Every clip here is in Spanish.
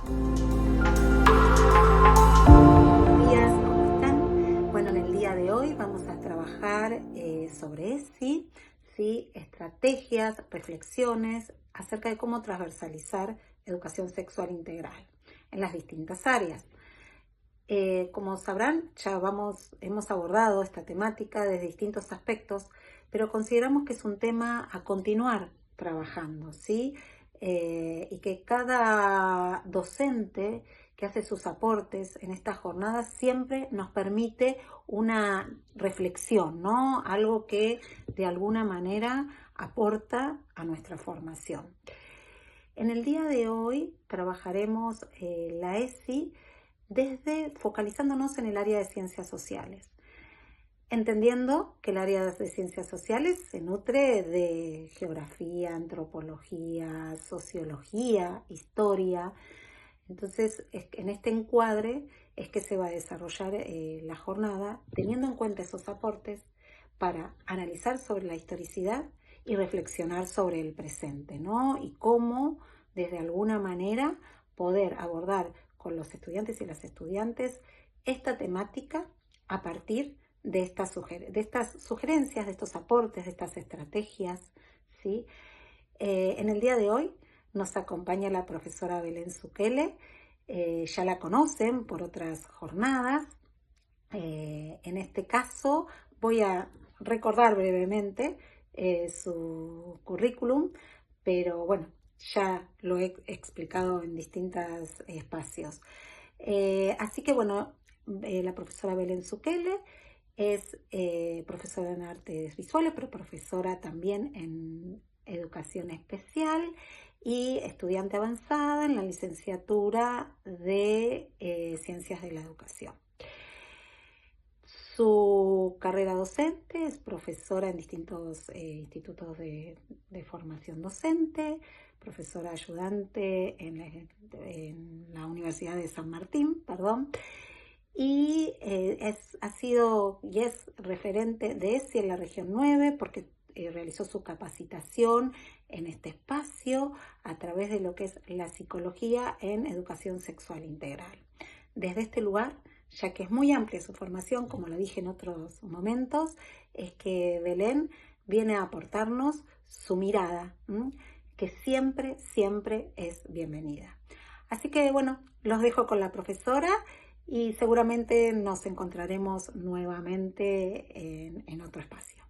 Buenos días, ¿cómo están? Bueno, en el día de hoy vamos a trabajar sobre ESI, ¿sí? Estrategias, reflexiones acerca de cómo transversalizar educación sexual integral en las distintas áreas. Como sabrán, hemos abordado esta temática desde distintos aspectos, pero consideramos que es un tema a continuar trabajando, ¿sí? Y que cada docente que hace sus aportes en estas jornadas siempre nos permite una reflexión, ¿no? Algo que de alguna manera aporta a nuestra formación. En el día de hoy trabajaremos la ESI desde focalizándonos en el área de ciencias sociales, entendiendo que el área de ciencias sociales se nutre de geografía, antropología, sociología, historia. Entonces, en este encuadre es que se va a desarrollar la jornada, teniendo en cuenta esos aportes para analizar sobre la historicidad y reflexionar sobre el presente, ¿no? Y cómo, desde alguna manera, poder abordar con los estudiantes y las estudiantes esta temática a partir de estas sugerencias, de estos aportes, de estas estrategias, ¿sí? En el día de hoy nos acompaña la profesora Belén Zucchelli. Ya la conocen por otras jornadas. En este caso voy a recordar brevemente su currículum, pero bueno, ya lo he explicado en distintos espacios. Así que bueno, la profesora Belén Zucchelli es profesora en artes visuales, pero profesora también en educación especial y estudiante avanzada en la licenciatura de Ciencias de la Educación. Su carrera docente es profesora en distintos institutos de formación docente, profesora ayudante en la Universidad de San Martín, perdón, y ha sido y es referente de ESI en la región 9 porque realizó su capacitación en este espacio a través de lo que es la psicología en educación sexual integral. Desde este lugar, ya que es muy amplia su formación, como lo dije en otros momentos, es que Belén viene a aportarnos su mirada, que siempre, siempre es bienvenida. Así que bueno, los dejo con la profesora y seguramente nos encontraremos nuevamente en otro espacio.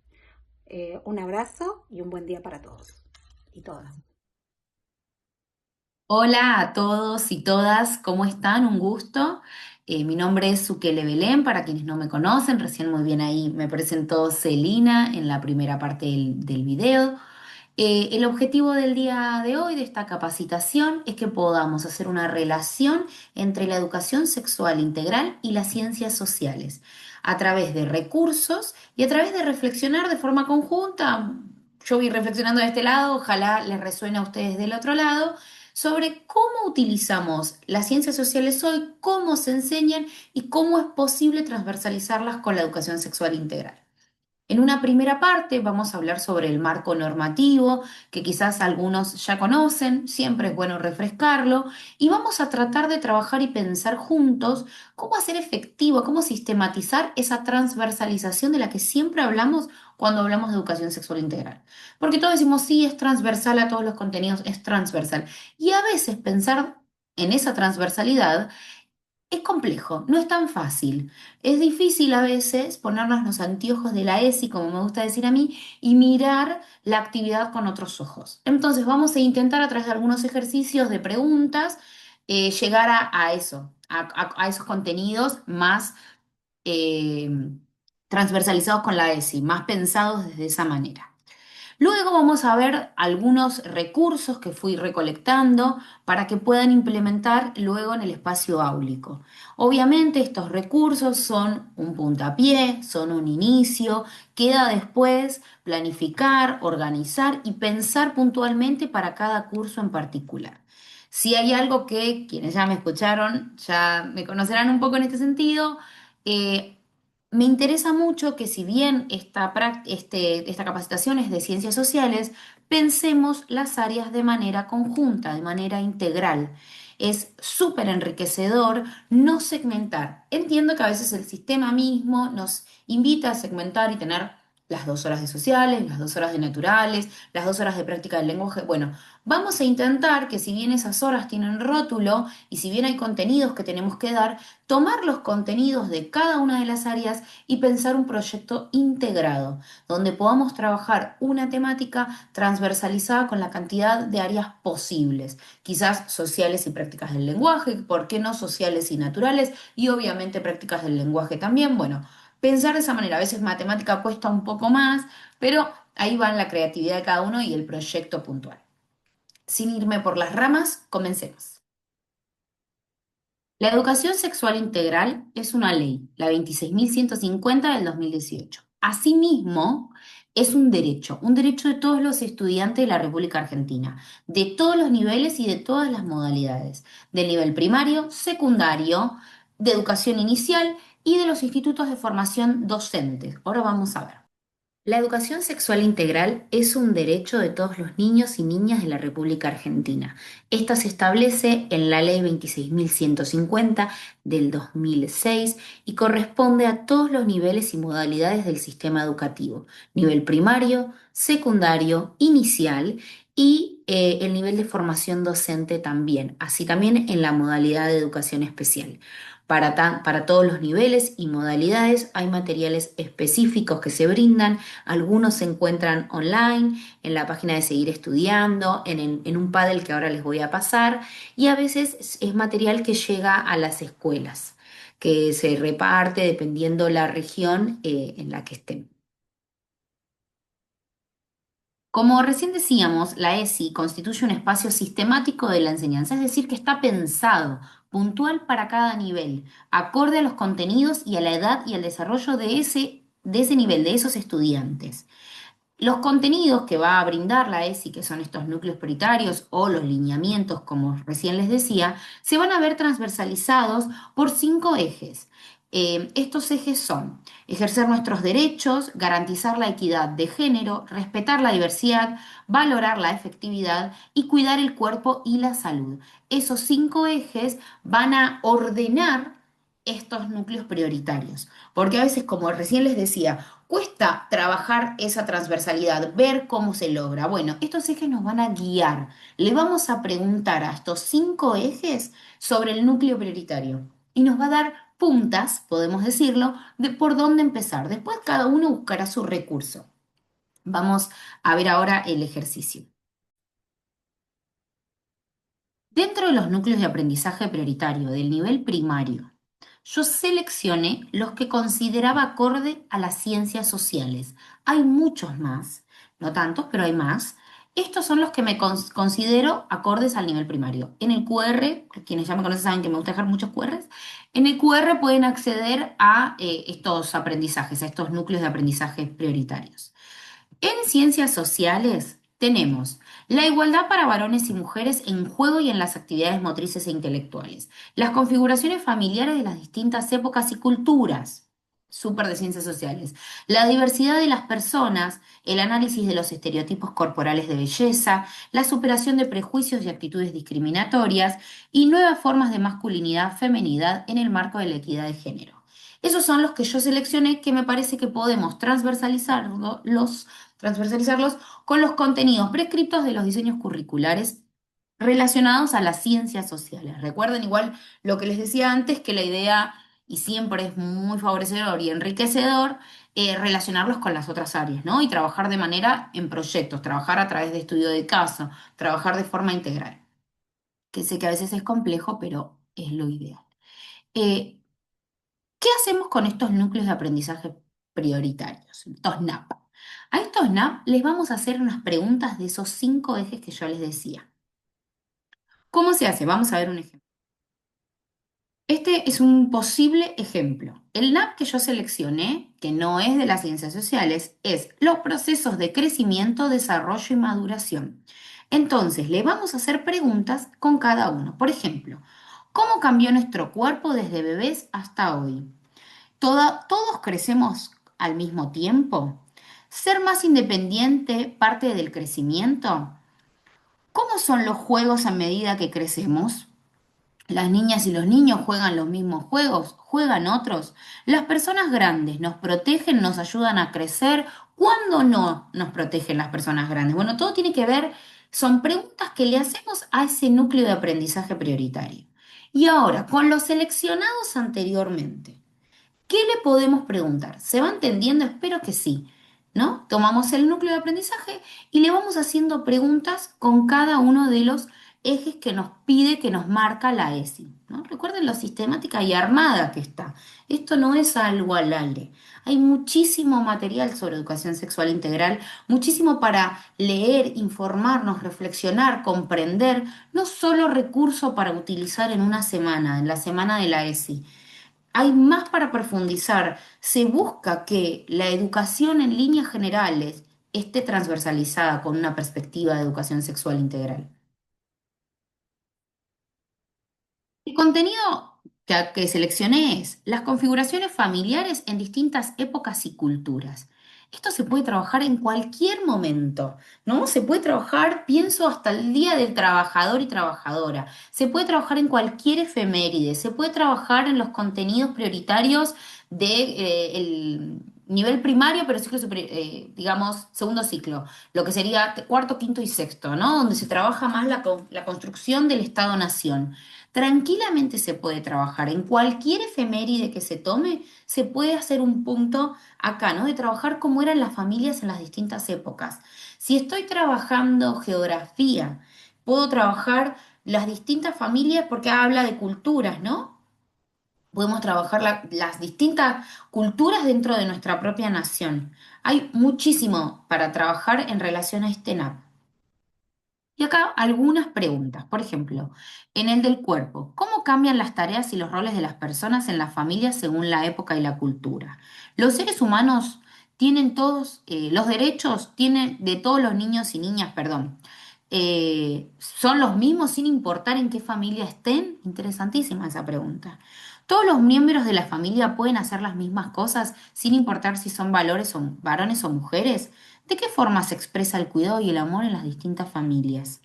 Un abrazo y un buen día para todos y todas. Hola a todos y todas, ¿cómo están? Un gusto. Mi nombre es Zucchelli Belén, para quienes no me conocen, recién muy bien ahí me presentó Celina en la primera parte del video. El objetivo del día de hoy, de esta capacitación, es que podamos hacer una relación entre la educación sexual integral y las ciencias sociales, a través de recursos y a través de reflexionar de forma conjunta. Yo voy reflexionando de este lado, ojalá les resuene a ustedes del otro lado, sobre cómo utilizamos las ciencias sociales hoy, cómo se enseñan y cómo es posible transversalizarlas con la educación sexual integral. En una primera parte vamos a hablar sobre el marco normativo, que quizás algunos ya conocen, siempre es bueno refrescarlo, y vamos a tratar de trabajar y pensar juntos cómo hacer efectivo, cómo sistematizar esa transversalización de la que siempre hablamos cuando hablamos de educación sexual integral. Porque todos decimos, sí, es transversal a todos los contenidos, es transversal. Y a veces pensar en esa transversalidad es complejo, no es tan fácil. Es difícil a veces ponernos los anteojos de la ESI, como me gusta decir a mí, y mirar la actividad con otros ojos. Entonces vamos a intentar a través de algunos ejercicios de preguntas llegar a eso, a esos contenidos más eh, transversalizados con la ESI, más pensados desde esa manera. Luego vamos a ver algunos recursos que fui recolectando para que puedan implementar luego en el espacio áulico. Obviamente estos recursos son un puntapié, son un inicio, queda después planificar, organizar y pensar puntualmente para cada curso en particular. Si hay algo que quienes ya me escucharon ya me conocerán un poco en este sentido, eh, Me interesa mucho que si bien esta capacitación es de ciencias sociales, pensemos las áreas de manera conjunta, de manera integral. Es súper enriquecedor no segmentar. Entiendo que a veces el sistema mismo nos invita a segmentar y tener las 2 horas de sociales, las 2 horas de naturales, las 2 horas de práctica del lenguaje. Bueno, vamos a intentar que si bien esas horas tienen rótulo y si bien hay contenidos que tenemos que dar, tomar los contenidos de cada una de las áreas y pensar un proyecto integrado, donde podamos trabajar una temática transversalizada con la cantidad de áreas posibles, quizás sociales y prácticas del lenguaje, ¿por qué no sociales y naturales? Y obviamente prácticas del lenguaje también. Bueno, pensar de esa manera, a veces matemática cuesta un poco más, pero ahí va la creatividad de cada uno y el proyecto puntual. Sin irme por las ramas, comencemos. La educación sexual integral es una ley, la 26.150 del 2018. Asimismo, es un derecho de todos los estudiantes de la República Argentina, de todos los niveles y de todas las modalidades, del nivel primario, secundario, de educación inicial y de los institutos de formación docentes. Ahora vamos a ver. La educación sexual integral es un derecho de todos los niños y niñas de la República Argentina. Esta se establece en la Ley 26.150 del 2006 y corresponde a todos los niveles y modalidades del sistema educativo, nivel primario, secundario, inicial y el nivel de formación docente también, así también en la modalidad de educación especial. Para todos los niveles y modalidades hay materiales específicos que se brindan. Algunos se encuentran online, en la página de Seguir Estudiando, en un Paddle que ahora les voy a pasar, y a veces es material que llega a las escuelas, que se reparte dependiendo la región en la que estén. Como recién decíamos, la ESI constituye un espacio sistemático de la enseñanza, es decir, que está pensado puntual para cada nivel, acorde a los contenidos y a la edad y al desarrollo de ese nivel, de esos estudiantes. Los contenidos que va a brindar la ESI, que son estos núcleos prioritarios o los lineamientos, como recién les decía, se van a ver transversalizados por 5 ejes. Estos ejes son ejercer nuestros derechos, garantizar la equidad de género, respetar la diversidad, valorar la efectividad y cuidar el cuerpo y la salud. Esos 5 ejes van a ordenar estos núcleos prioritarios, porque a veces, como recién les decía, cuesta trabajar esa transversalidad, ver cómo se logra. Bueno, estos ejes nos van a guiar. Le vamos a preguntar a estos 5 ejes sobre el núcleo prioritario y nos va a dar puntas, podemos decirlo, de por dónde empezar. Después cada uno buscará su recurso. Vamos a ver ahora el ejercicio. Dentro de los núcleos de aprendizaje prioritario del nivel primario, yo seleccioné los que consideraba acorde a las ciencias sociales. Hay muchos más, no tantos, pero hay más. Estos son los que me considero acordes al nivel primario. En el QR, quienes ya me conocen saben que me gusta dejar muchos QRs, en el QR pueden acceder a estos aprendizajes, a estos núcleos de aprendizaje prioritarios. En ciencias sociales tenemos la igualdad para varones y mujeres en juego y en las actividades motrices e intelectuales, las configuraciones familiares de las distintas épocas y culturas, súper de ciencias sociales, la diversidad de las personas, el análisis de los estereotipos corporales de belleza, la superación de prejuicios y actitudes discriminatorias y nuevas formas de masculinidad, feminidad en el marco de la equidad de género. Esos son los que yo seleccioné que me parece que podemos transversalizarlos con los contenidos prescriptos de los diseños curriculares relacionados a las ciencias sociales. Recuerden igual lo que les decía antes, que la idea, y siempre es muy favorecedor y enriquecedor, relacionarlos con las otras áreas, ¿no? Y trabajar de manera en proyectos, trabajar a través de estudio de caso, trabajar de forma integral, que sé que a veces es complejo, pero es lo ideal. Eh, ¿Qué hacemos con estos núcleos de aprendizaje prioritarios, estos NAP? A estos NAP les vamos a hacer unas preguntas de esos 5 ejes que yo les decía. ¿Cómo se hace? Vamos a ver un ejemplo. Este es un posible ejemplo. El NAP que yo seleccioné, que no es de las ciencias sociales, es los procesos de crecimiento, desarrollo y maduración. Entonces, le vamos a hacer preguntas con cada uno. Por ejemplo, ¿cómo cambió nuestro cuerpo desde bebés hasta hoy? Todos crecemos al mismo tiempo. Ser más independiente parte del crecimiento. ¿Cómo son los juegos a medida que crecemos? Las niñas y los niños juegan los mismos juegos, juegan otros. Las personas grandes nos protegen, nos ayudan a crecer. ¿Cuándo no nos protegen las personas grandes? Bueno, todo tiene que ver, son preguntas que le hacemos a ese núcleo de aprendizaje prioritario. Y ahora, con los seleccionados anteriormente. ¿Qué le podemos preguntar? ¿Se va entendiendo? Espero que sí, ¿no? Tomamos el núcleo de aprendizaje y le vamos haciendo preguntas con cada uno de los ejes que nos pide, que nos marca la ESI, ¿no? Recuerden lo sistemática y armada que está. Esto no es algo al aire. Hay muchísimo material sobre educación sexual integral, muchísimo para leer, informarnos, reflexionar, comprender, no solo recurso para utilizar en una semana, en la semana de la ESI. Hay más para profundizar. Se busca que la educación en líneas generales esté transversalizada con una perspectiva de educación sexual integral. El contenido que seleccioné es las configuraciones familiares en distintas épocas y culturas. Esto se puede trabajar en cualquier momento, ¿no? Se puede trabajar, pienso, hasta el día del trabajador y trabajadora. Se puede trabajar en cualquier efeméride. Se puede trabajar en los contenidos prioritarios de, el nivel primario, pero ciclo digamos, segundo ciclo, lo que sería cuarto, quinto y sexto, ¿no? Donde se trabaja más la construcción del Estado-Nación. Tranquilamente se puede trabajar. En cualquier efeméride que se tome, se puede hacer un punto acá, ¿no? De trabajar cómo eran las familias en las distintas épocas. Si estoy trabajando geografía, puedo trabajar las distintas familias porque habla de culturas, ¿no? Podemos trabajar las distintas culturas dentro de nuestra propia nación. Hay muchísimo para trabajar en relación a este NAP. Y acá algunas preguntas. Por ejemplo, en el del cuerpo, ¿cómo cambian las tareas y los roles de las personas en las familias según la época y la cultura? Los seres humanos tienen todos los derechos, tienen de todos los niños y niñas, perdón. ¿Son los mismos sin importar en qué familia estén? Interesantísima esa pregunta. ¿Todos los miembros de la familia pueden hacer las mismas cosas sin importar si son valores o, varones o mujeres? ¿De qué forma se expresa el cuidado y el amor en las distintas familias?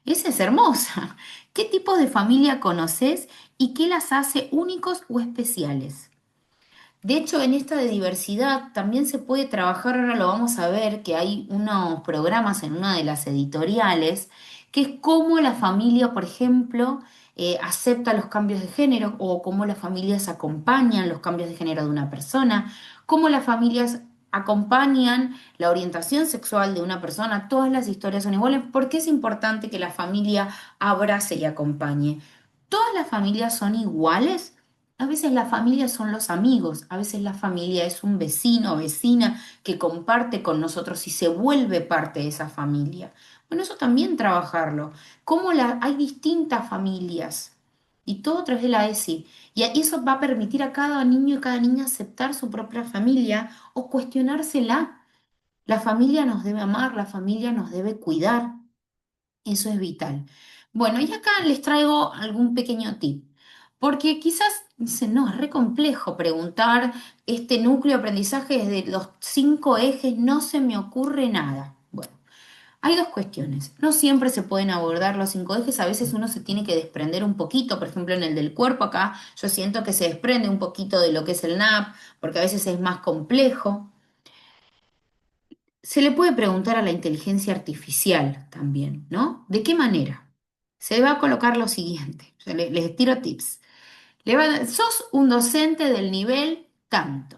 Esa es hermosa. ¿Qué tipos de familia conoces y qué las hace únicos o especiales? De hecho, en esta de diversidad también se puede trabajar, ahora lo vamos a ver, que hay unos programas en una de las editoriales, que es cómo la familia, por ejemplo, acepta los cambios de género o cómo las familias acompañan los cambios de género de una persona, cómo las familias acompañan la orientación sexual de una persona. Todas las historias son iguales porque es importante que la familia abrace y acompañe. ¿Todas las familias son iguales? A veces la familia son los amigos, a veces la familia es un vecino o vecina que comparte con nosotros y se vuelve parte de esa familia. Bueno, eso también trabajarlo. Hay distintas familias y todo a través de la ESI. Y eso va a permitir a cada niño y cada niña aceptar su propia familia o cuestionársela. La familia nos debe amar, la familia nos debe cuidar. Eso es vital. Bueno, y acá les traigo algún pequeño tip, porque quizás dicen, no, es re complejo preguntar este núcleo de aprendizaje desde los 5 ejes, no se me ocurre nada. Bueno, hay dos cuestiones. No siempre se pueden abordar los 5 ejes, a veces uno se tiene que desprender un poquito, por ejemplo, en el del cuerpo acá, yo siento que se desprende un poquito de lo que es el NAP, porque a veces es más complejo. Se le puede preguntar a la inteligencia artificial también, ¿no? ¿De qué manera? Se va a colocar lo siguiente, les tiro tips. Sos un docente del nivel tanto.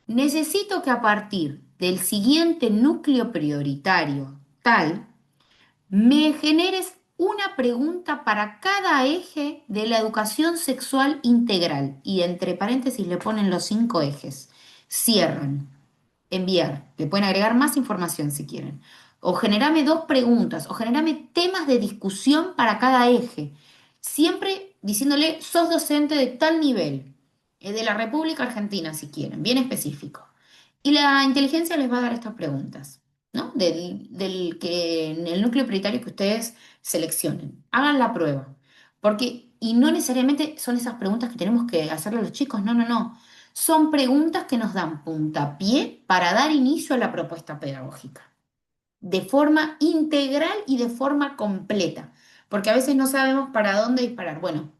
Necesito que a partir del siguiente núcleo prioritario tal, me generes una pregunta para cada eje de la educación sexual integral. Y entre paréntesis le ponen los 5 ejes. Cierran. Enviar. Le pueden agregar más información si quieren. O generame 2 preguntas, o generame temas de discusión para cada eje. Siempre diciéndole, sos docente de tal nivel, de la República Argentina si quieren, bien específico. Y la inteligencia les va a dar estas preguntas, ¿no? Del que en el núcleo prioritario que ustedes seleccionen. Hagan la prueba. Porque, y no necesariamente son esas preguntas que tenemos que hacerle a los chicos, no, no, no. Son preguntas que nos dan puntapié para dar inicio a la propuesta pedagógica, de forma integral y de forma completa, porque a veces no sabemos para dónde disparar. Bueno,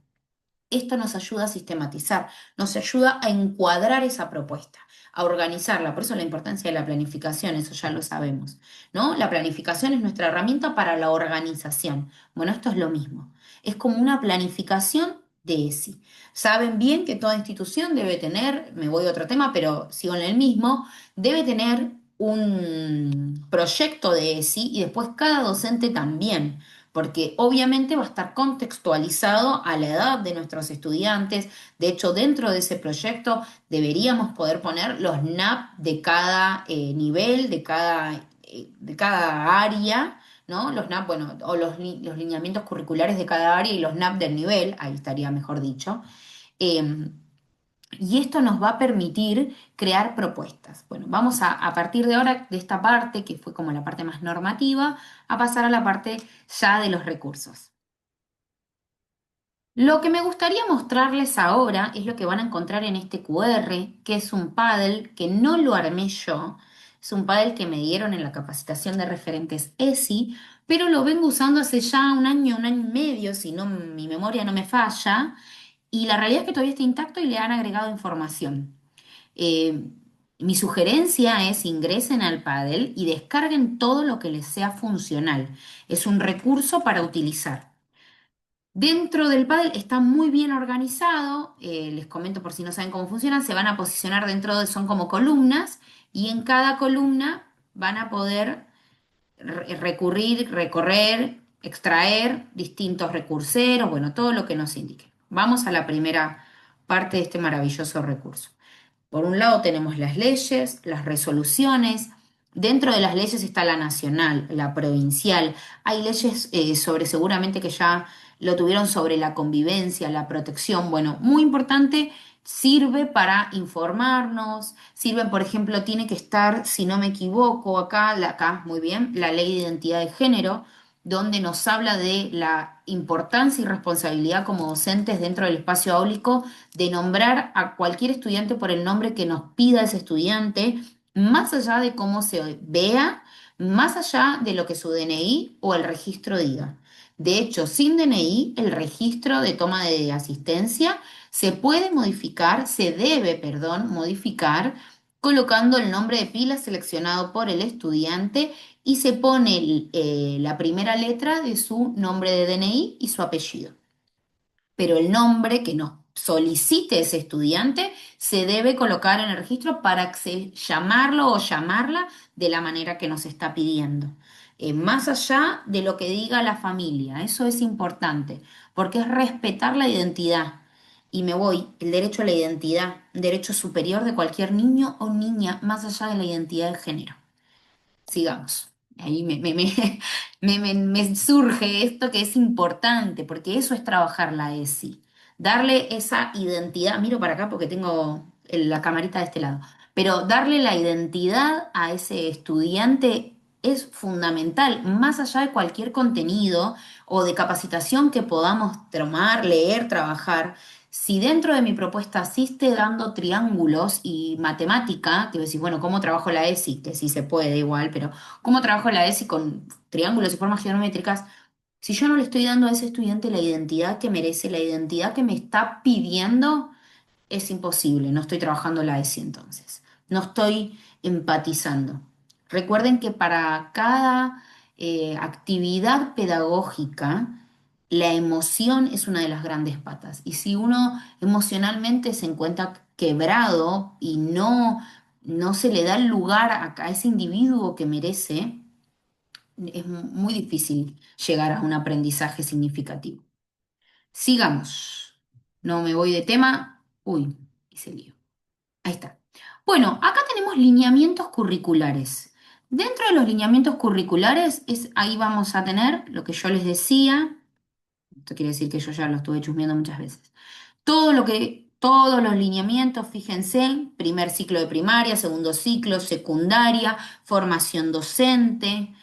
esto nos ayuda a sistematizar, nos ayuda a encuadrar esa propuesta, a organizarla. Por eso la importancia de la planificación, eso ya lo sabemos, ¿no? La planificación es nuestra herramienta para la organización. Bueno, esto es lo mismo. Es como una planificación de ESI. Saben bien que toda institución debe tener, me voy a otro tema, pero sigo en el mismo, debe tener un proyecto de ESI y después cada docente también, porque obviamente va a estar contextualizado a la edad de nuestros estudiantes. De hecho, dentro de ese proyecto deberíamos poder poner los NAP de cada nivel, de cada área, ¿no? Los NAP, bueno, o los lineamientos curriculares de cada área y los NAP del nivel, ahí estaría mejor dicho. Em, y esto nos va a permitir crear propuestas. Bueno, vamos a partir de ahora, de esta parte, que fue como la parte más normativa, a pasar a la parte ya de los recursos. Lo que me gustaría mostrarles ahora es lo que van a encontrar en este QR, que es un paddle que no lo armé yo, es un paddle que me dieron en la capacitación de referentes ESI, pero lo vengo usando hace ya un año y medio, si no mi memoria no me falla, y la realidad es que todavía está intacto y le han agregado información. Eh, Mi sugerencia es ingresen al Paddle y descarguen todo lo que les sea funcional. Es un recurso para utilizar. Dentro del Paddle está muy bien organizado. Les comento por si no saben cómo funcionan. Se van a posicionar dentro de, son como columnas y en cada columna van a poder recurrir, recorrer, extraer distintos recurseros, bueno, todo lo que nos indique. Vamos a la primera parte de este maravilloso recurso. Por un lado tenemos las leyes, las resoluciones. Dentro de las leyes está la nacional, la provincial. Hay leyes sobre, seguramente que ya lo tuvieron, sobre la convivencia, la protección. Bueno, muy importante, sirve para informarnos. Sirve, por ejemplo, tiene que estar, si no me equivoco, acá, muy bien, la ley de identidad de género, donde nos habla de la importancia y responsabilidad como docentes dentro del espacio áulico de nombrar a cualquier estudiante por el nombre que nos pida ese estudiante, más allá de cómo se vea, más allá de lo que su DNI o el registro diga. De hecho, sin DNI, el registro de toma de asistencia se puede modificar, se debe, perdón, modificar colocando el nombre de pila seleccionado por el estudiante y se pone la primera letra de su nombre de DNI y su apellido, pero el nombre que nos solicite ese estudiante se debe colocar en el registro para llamarlo o llamarla de la manera que nos está pidiendo. Más allá de lo que diga la familia, eso es importante, porque es respetar la identidad. Y me voy, el derecho a la identidad, un derecho superior de cualquier niño o niña, más allá de la identidad de género. Sigamos. Ahí me surge esto que es importante, porque eso es trabajar la ESI. Darle esa identidad, miro para acá porque tengo la camarita de este lado, pero darle la identidad a ese estudiante es fundamental, más allá de cualquier contenido o de capacitación que podamos tomar, leer, trabajar. Si dentro de mi propuesta sí esté dando triángulos y matemática, que decís, bueno, ¿cómo trabajo la ESI? Que sí se puede igual, pero ¿cómo trabajo la ESI con triángulos y formas geométricas? Si yo no le estoy dando a ese estudiante la identidad que merece, la identidad que me está pidiendo, es imposible. No estoy trabajando la ESI entonces. No estoy empatizando. Recuerden que para cada actividad pedagógica, la emoción es una de las grandes patas. Y si uno emocionalmente se encuentra quebrado y no se le da el lugar a ese individuo que merece, es muy difícil llegar a un aprendizaje significativo. Sigamos. No me voy de tema. Uy, hice lío. Ahí está. Bueno, acá tenemos lineamientos curriculares. Dentro de los lineamientos curriculares ahí vamos a tener lo que yo les decía. Esto quiere decir que yo ya lo estuve chusmeando muchas veces. Todos los lineamientos, fíjense, primer ciclo de primaria, segundo ciclo, secundaria, formación docente.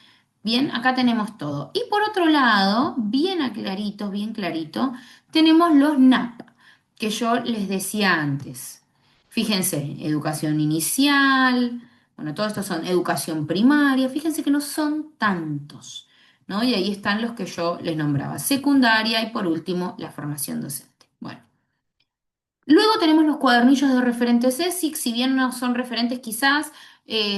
Bien, acá tenemos todo. Y por otro lado, bien clarito, tenemos los NAP, que yo les decía antes. Fíjense, educación inicial, bueno, todo esto son educación primaria, fíjense que no son tantos, ¿no? Y ahí están los que yo les nombraba, secundaria y por último la formación docente. Bueno. Luego tenemos los cuadernillos de referentes ESIC, si bien no son referentes quizás,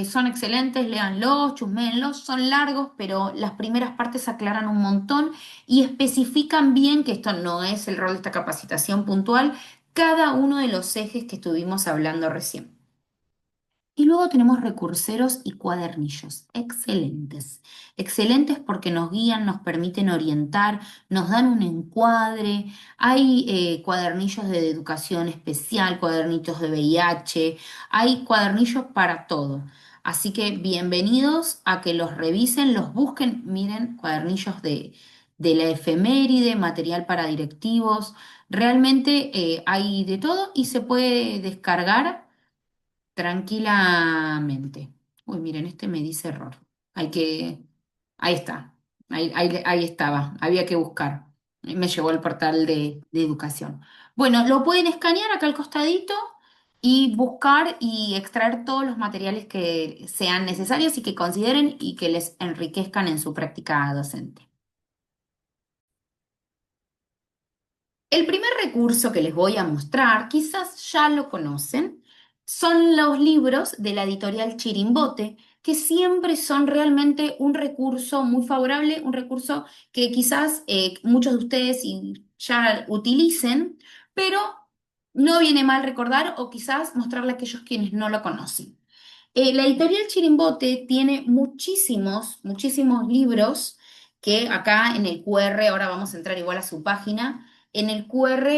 son excelentes, léanlos, chusméenlos, son largos, pero las primeras partes aclaran un montón y especifican bien que esto no es el rol de esta capacitación puntual, cada uno de los ejes que estuvimos hablando recién. Y luego tenemos recurseros y cuadernillos. Excelentes. Excelentes porque nos guían, nos permiten orientar, nos dan un encuadre. Hay cuadernillos de educación especial, cuadernillos de VIH, hay cuadernillos para todo. Así que bienvenidos a que los revisen, los busquen. Miren, cuadernillos de la efeméride, material para directivos. Realmente hay de todo y se puede descargar tranquilamente. Uy, miren, este me dice error. Hay que, ahí está, ahí estaba, había que buscar. Me llevó al portal de educación. Bueno, lo pueden escanear acá al costadito y buscar y extraer todos los materiales que sean necesarios y que consideren y que les enriquezcan en su práctica docente. El primer recurso que les voy a mostrar, quizás ya lo conocen, son los libros de la editorial Chirimbote, que siempre son realmente un recurso muy favorable, un recurso que quizás muchos de ustedes ya utilicen, pero no viene mal recordar o quizás mostrarle a aquellos quienes no lo conocen. La editorial Chirimbote tiene muchísimos, muchísimos libros que acá en el QR, ahora vamos a entrar igual a su página, en el QR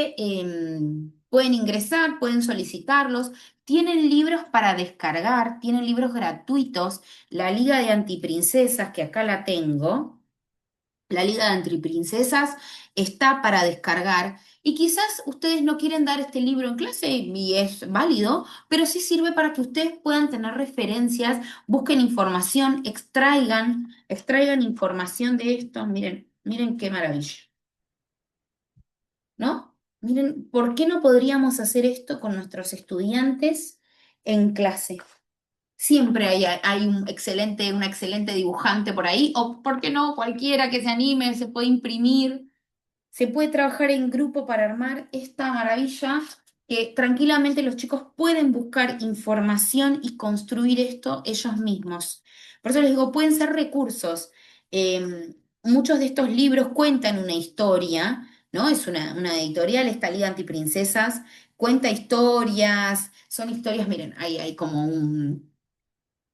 pueden ingresar, pueden solicitarlos, tienen libros para descargar, tienen libros gratuitos, la Liga de Antiprincesas, que acá la tengo. La Liga de Antiprincesas está para descargar y quizás ustedes no quieren dar este libro en clase y es válido, pero sí sirve para que ustedes puedan tener referencias, busquen información, extraigan información de esto. Miren, miren qué maravilla, ¿no? Miren, ¿por qué no podríamos hacer esto con nuestros estudiantes en clase? Siempre hay una excelente dibujante por ahí, o por qué no, cualquiera que se anime, se puede imprimir. Se puede trabajar en grupo para armar esta maravilla que tranquilamente los chicos pueden buscar información y construir esto ellos mismos. Por eso les digo, pueden ser recursos. Muchos de estos libros cuentan una historia, ¿no? Es una editorial, esta Liga Antiprincesas, cuenta historias, son historias, miren, hay como un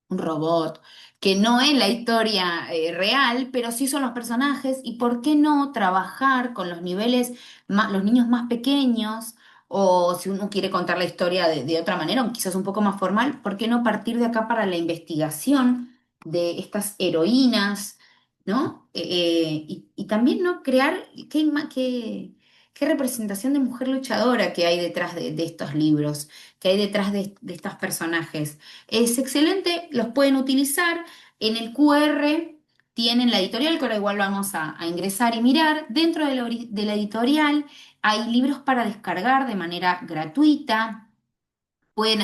robot, que no es la historia real, pero sí son los personajes, y por qué no trabajar con los niveles, los niños más pequeños, o si uno quiere contar la historia de otra manera, o quizás un poco más formal, ¿por qué no partir de acá para la investigación de estas heroínas, ¿no? Y también, ¿no? Crear qué representación de mujer luchadora que hay detrás de estos libros, que hay detrás de estos personajes. Es excelente, los pueden utilizar. En el QR tienen la editorial, que ahora igual vamos a ingresar y mirar. Dentro de la editorial hay libros para descargar de manera gratuita.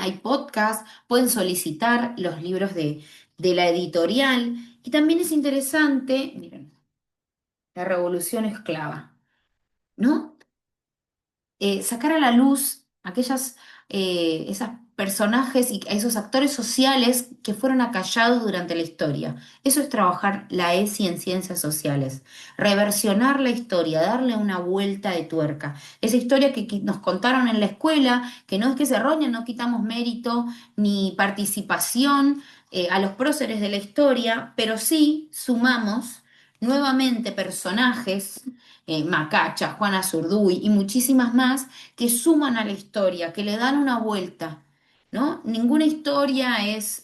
Hay podcasts, pueden solicitar los libros de la editorial. Y también es interesante, miren, la revolución esclava, ¿no? Sacar a la luz aquellas, esos personajes y esos actores sociales que fueron acallados durante la historia. Eso es trabajar la ESI en ciencias sociales, reversionar la historia, darle una vuelta de tuerca. Esa historia que nos contaron en la escuela, que no es que se errónea, no quitamos mérito ni participación a los próceres de la historia, pero sí sumamos nuevamente personajes Macacha, Juana Zurduy y muchísimas más que suman a la historia, que le dan una vuelta, ¿no? Ninguna historia es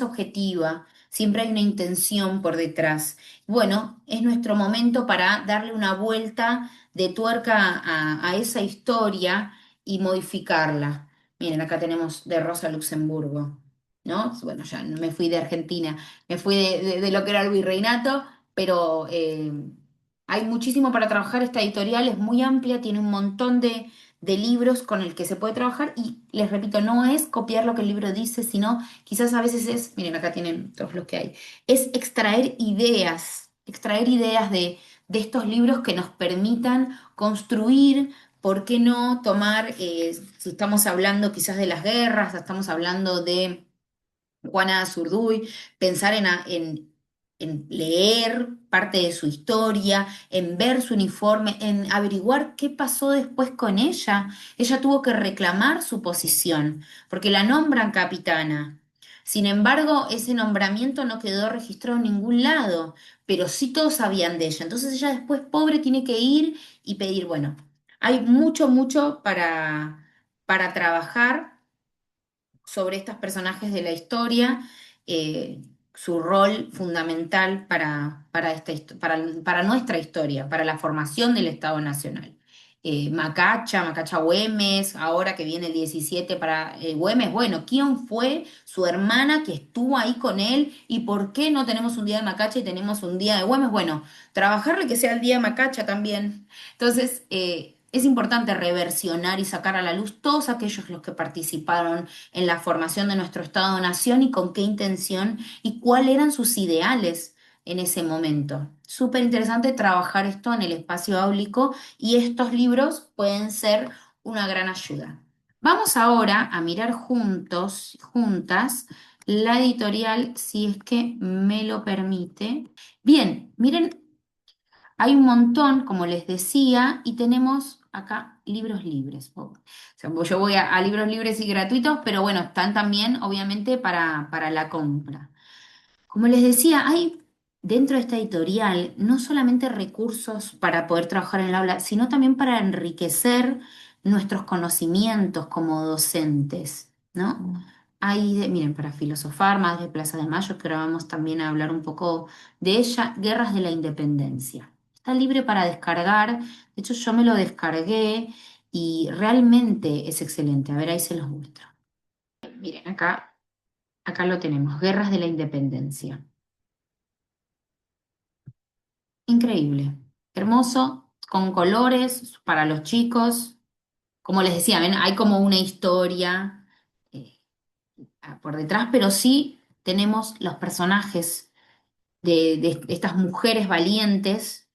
objetiva, siempre hay una intención por detrás. Bueno, es nuestro momento para darle una vuelta de tuerca a esa historia y modificarla. Miren, acá tenemos de Rosa Luxemburgo, ¿no? Bueno, ya me fui de Argentina, me fui de lo que era el virreinato, pero hay muchísimo para trabajar. Esta editorial es muy amplia, tiene un montón de libros con el que se puede trabajar y les repito, no es copiar lo que el libro dice, sino quizás a veces es, miren, acá tienen todos los que hay, es extraer ideas de estos libros que nos permitan construir. ¿Por qué no tomar, si estamos hablando quizás de las guerras, estamos hablando de Juana Zurduy, pensar en leer parte de su historia, en ver su uniforme, en averiguar qué pasó después con ella? Ella tuvo que reclamar su posición, porque la nombran capitana. Sin embargo, ese nombramiento no quedó registrado en ningún lado, pero sí todos sabían de ella. Entonces ella después, pobre, tiene que ir y pedir, bueno, hay mucho, mucho para trabajar sobre estos personajes de la historia, su rol fundamental para nuestra historia, para la formación del Estado Nacional. Macacha Güemes, ahora que viene el 17 para Güemes, bueno, ¿quién fue su hermana que estuvo ahí con él y por qué no tenemos un día de Macacha y tenemos un día de Güemes? Bueno, trabajarle que sea el día de Macacha también. Entonces, es importante reversionar y sacar a la luz todos aquellos los que participaron en la formación de nuestro Estado-Nación y con qué intención y cuáles eran sus ideales en ese momento. Súper interesante trabajar esto en el espacio áulico y estos libros pueden ser una gran ayuda. Vamos ahora a mirar juntos, juntas, la editorial, si es que me lo permite. Bien, miren, hay un montón, como les decía, y tenemos acá libros libres. O sea, yo voy a libros libres y gratuitos, pero bueno, están también, obviamente, para la compra. Como les decía, hay dentro de esta editorial no solamente recursos para poder trabajar en el aula, sino también para enriquecer nuestros conocimientos como docentes, ¿no? Hay, miren, para filosofar, más de Plaza de Mayo, que ahora vamos también a hablar un poco de ella, Guerras de la Independencia. Está libre para descargar, de hecho yo me lo descargué y realmente es excelente. A ver, ahí se los muestro. Miren, acá lo tenemos, Guerras de la Independencia. Increíble, hermoso, con colores para los chicos. Como les decía, ven, hay como una historia eh, por detrás, pero sí tenemos los personajes de estas mujeres valientes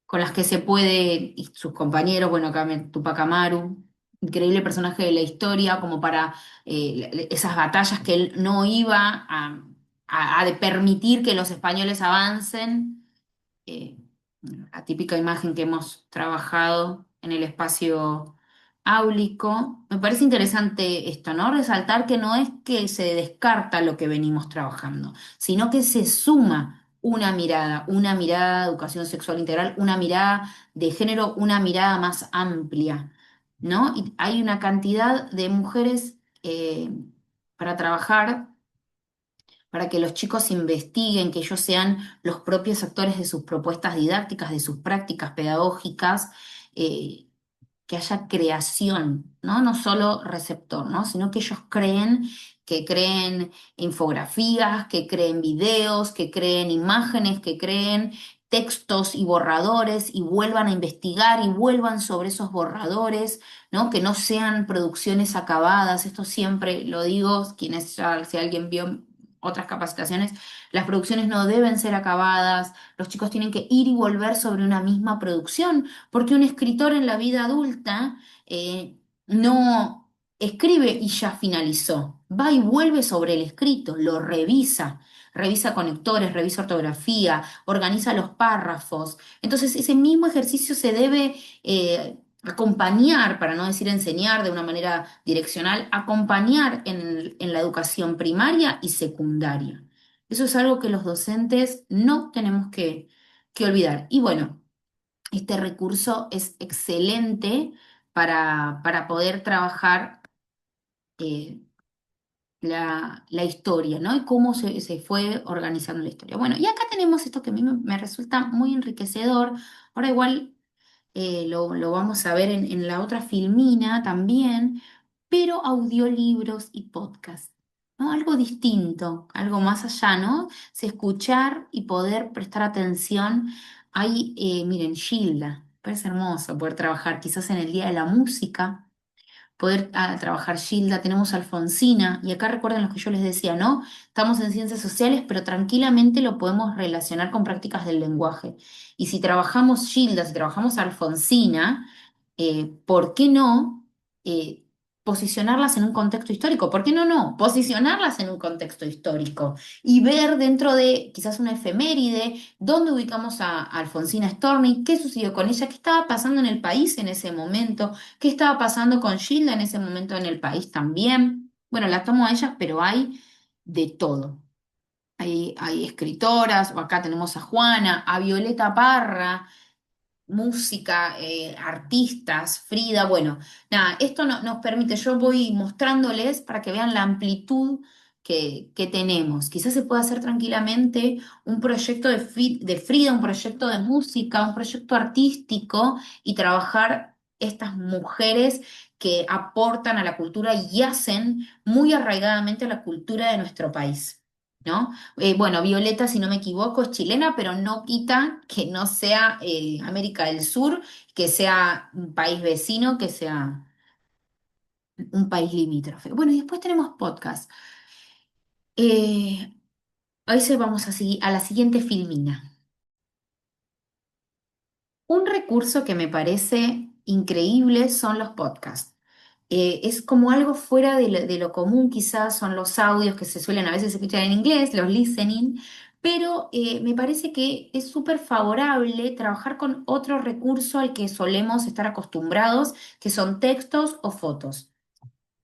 con las que se puede, y sus compañeros, bueno, acá Tupac Amaru, increíble personaje de la historia, como para esas batallas que él no iba a permitir que los españoles avancen. eh, la típica imagen que hemos trabajado en el espacio áulico. Me parece interesante esto, ¿no? Resaltar que no es que se descarta lo que venimos trabajando, sino que se suma una mirada de educación sexual integral, una mirada de género, una mirada más amplia, ¿no? Y hay una cantidad de mujeres para trabajar para que los chicos investiguen, que ellos sean los propios actores de sus propuestas didácticas, de sus prácticas pedagógicas, eh, que haya creación, ¿no? No solo receptor, ¿no? Sino que ellos que creen infografías, que creen videos, que creen imágenes, que creen textos y borradores y vuelvan a investigar y vuelvan sobre esos borradores, ¿no? Que no sean producciones acabadas. Esto siempre lo digo, si alguien vio otras capacitaciones, las producciones no deben ser acabadas, los chicos tienen que ir y volver sobre una misma producción, porque un escritor en la vida adulta no escribe y ya finalizó, va y vuelve sobre el escrito, lo revisa. Revisa conectores, revisa ortografía, organiza los párrafos. Entonces, ese mismo ejercicio se debe acompañar, para no decir enseñar de una manera direccional, acompañar en la educación primaria y secundaria. Eso es algo que los docentes no tenemos que olvidar. Y bueno, este recurso es excelente para poder trabajar eh, la historia, ¿no? Y cómo se fue organizando la historia. Bueno, y acá tenemos esto que a mí me resulta muy enriquecedor. Ahora igual lo vamos a ver en la otra filmina también, pero audiolibros y podcast, ¿no? Algo distinto, algo más allá, ¿no? Es escuchar y poder prestar atención. Hay, miren, Gilda. Parece hermoso poder trabajar quizás en el Día de la Música, poder trabajar Gilda, tenemos Alfonsina, y acá recuerden lo que yo les decía, ¿no? Estamos en ciencias sociales, pero tranquilamente lo podemos relacionar con prácticas del lenguaje. Y si trabajamos Gilda, si trabajamos Alfonsina, ¿por qué no eh, posicionarlas en un contexto histórico? ¿Por qué no? Posicionarlas en un contexto histórico y ver dentro de quizás una efeméride dónde ubicamos a Alfonsina Storni, qué sucedió con ella, qué estaba pasando en el país en ese momento, qué estaba pasando con Gilda en ese momento en el país también. Bueno, las tomo a ellas, pero hay de todo. Hay escritoras, o acá tenemos a Juana, a Violeta Parra, música, artistas, Frida, bueno, nada, esto nos permite, yo voy mostrándoles para que vean la amplitud que tenemos. Quizás se pueda hacer tranquilamente un proyecto de Frida, un proyecto de música, un proyecto artístico y trabajar estas mujeres que aportan a la cultura y hacen muy arraigadamente a la cultura de nuestro país. ¿No? Bueno, Violeta, si no me equivoco, es chilena, pero no quita que no sea América del Sur, que sea un país vecino, que sea un país limítrofe. Bueno, y después tenemos podcast. Eh, a veces vamos a la siguiente filmina. Un recurso que me parece increíble son los podcasts. Es como algo fuera de lo común, quizás son los audios que se suelen a veces escuchar en inglés, los listening, pero me parece que es súper favorable trabajar con otro recurso al que solemos estar acostumbrados, que son textos o fotos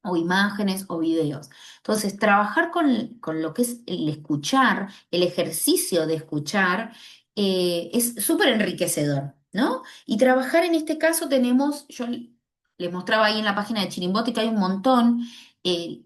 o imágenes o videos. Entonces, trabajar con lo que es el escuchar, el ejercicio de escuchar, es súper enriquecedor, ¿no? Y trabajar en este caso tenemos, yo les mostraba ahí en la página de Chirimboti que hay un montón.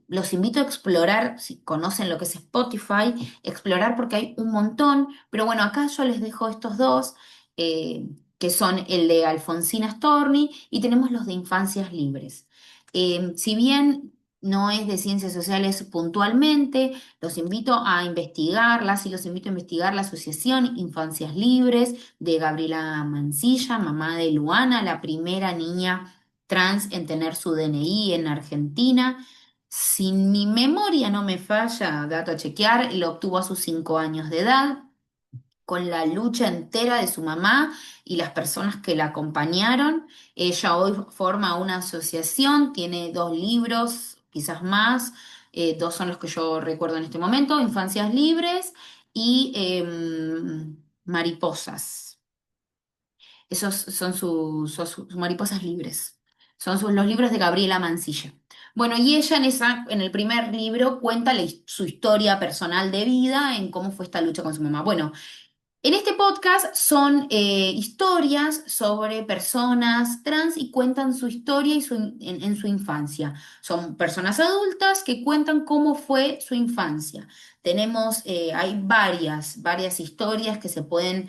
Los invito a explorar, si conocen lo que es Spotify, explorar porque hay un montón, pero bueno, acá yo les dejo estos dos, que son el de Alfonsina Storni y tenemos los de Infancias Libres. Si bien no es de ciencias sociales puntualmente, los invito a investigarlas y los invito a investigar la Asociación Infancias Libres de Gabriela Mancilla, mamá de Luana, la primera niña trans en tener su DNI en Argentina. Si mi memoria no me falla, dato a chequear, lo obtuvo a sus 5 años de edad con la lucha entera de su mamá y las personas que la acompañaron. Ella hoy forma una asociación, tiene 2 libros, quizás más, 2 son los que yo recuerdo en este momento, Infancias Libres y Mariposas. Esos son sus Mariposas Libres. Los libros de Gabriela Mancilla. Bueno, y ella en el primer libro cuenta su historia personal de vida, en cómo fue esta lucha con su mamá. Bueno, en este podcast son historias sobre personas trans y cuentan su historia y en su infancia. Son personas adultas que cuentan cómo fue su infancia. Hay varias historias que se pueden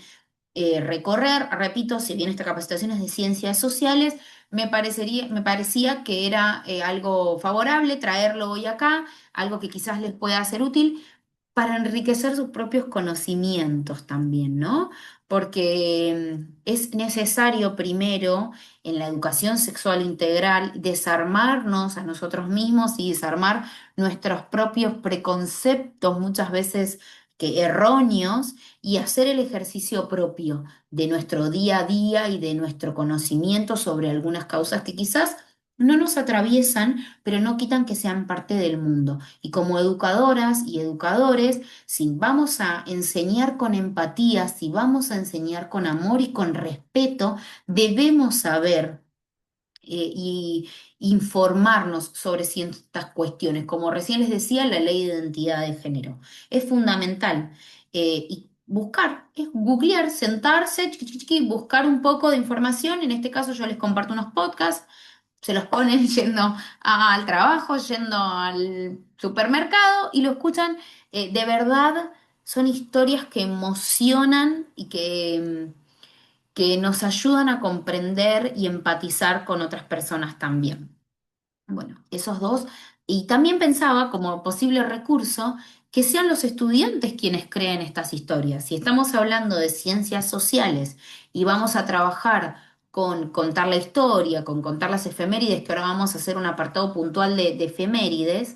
recorrer. Repito, si bien esta capacitación es de ciencias sociales, me parecía que era algo favorable traerlo hoy acá, algo que quizás les pueda ser útil para enriquecer sus propios conocimientos también, ¿no? Porque es necesario primero en la educación sexual integral desarmarnos a nosotros mismos y desarmar nuestros propios preconceptos, muchas veces que erróneos, y hacer el ejercicio propio de nuestro día a día y de nuestro conocimiento sobre algunas causas que quizás no nos atraviesan, pero no quitan que sean parte del mundo. Y como educadoras y educadores, si vamos a enseñar con empatía, si vamos a enseñar con amor y con respeto, debemos saber y informarnos sobre ciertas cuestiones. Como recién les decía, la ley de identidad de género es fundamental. Y buscar, es googlear, sentarse, chiqui, chiqui, chiqui, buscar un poco de información. En este caso yo les comparto unos podcasts, se los ponen yendo al trabajo, yendo al supermercado y lo escuchan. De verdad, son historias que emocionan y que nos ayudan a comprender y empatizar con otras personas también. Bueno, esos dos. Y también pensaba como posible recurso que sean los estudiantes quienes creen estas historias. Si estamos hablando de ciencias sociales y vamos a trabajar con contar la historia, con contar las efemérides, que ahora vamos a hacer un apartado puntual de efemérides,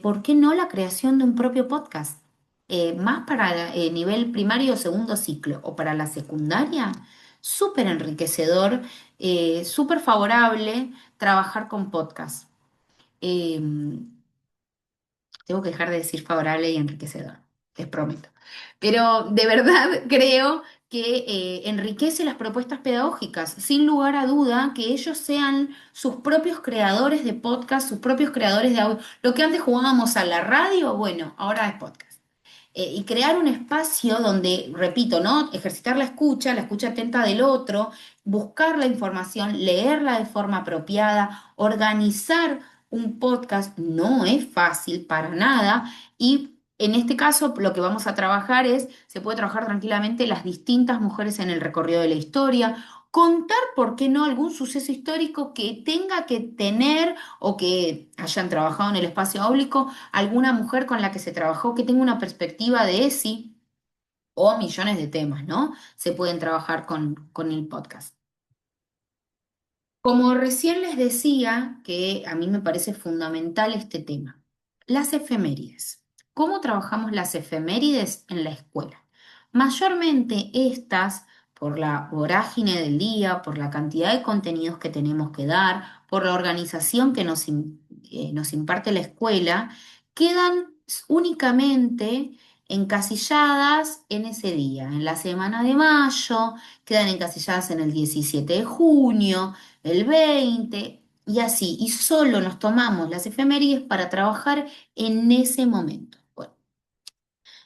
¿por qué no la creación de un propio podcast? Más para nivel primario o segundo ciclo o para la secundaria, súper enriquecedor, súper favorable trabajar con podcast. Eh, Tengo que dejar de decir favorable y enriquecedor, les prometo. Pero de verdad creo que enriquece las propuestas pedagógicas, sin lugar a duda, que ellos sean sus propios creadores de podcast, sus propios creadores de audio. Lo que antes jugábamos a la radio, bueno, ahora es podcast. Y crear un espacio donde, repito, ¿no? Ejercitar la escucha atenta del otro, buscar la información, leerla de forma apropiada, organizar un podcast no es fácil para nada y en este caso lo que vamos a trabajar es, se puede trabajar tranquilamente las distintas mujeres en el recorrido de la historia, contar, ¿por qué no?, algún suceso histórico que tenga que tener o que hayan trabajado en el espacio áulico alguna mujer con la que se trabajó que tenga una perspectiva de ESI o millones de temas, ¿no? Se pueden trabajar con el podcast. Como recién les decía, que a mí me parece fundamental este tema, las efemérides. ¿Cómo trabajamos las efemérides en la escuela? Mayormente estas, por la vorágine del día, por la cantidad de contenidos que tenemos que dar, por la organización que nos imparte la escuela, quedan únicamente encasilladas en ese día, en la semana de mayo, quedan encasilladas en el 17 de junio, el 20 y así, y solo nos tomamos las efemérides para trabajar en ese momento. Bueno,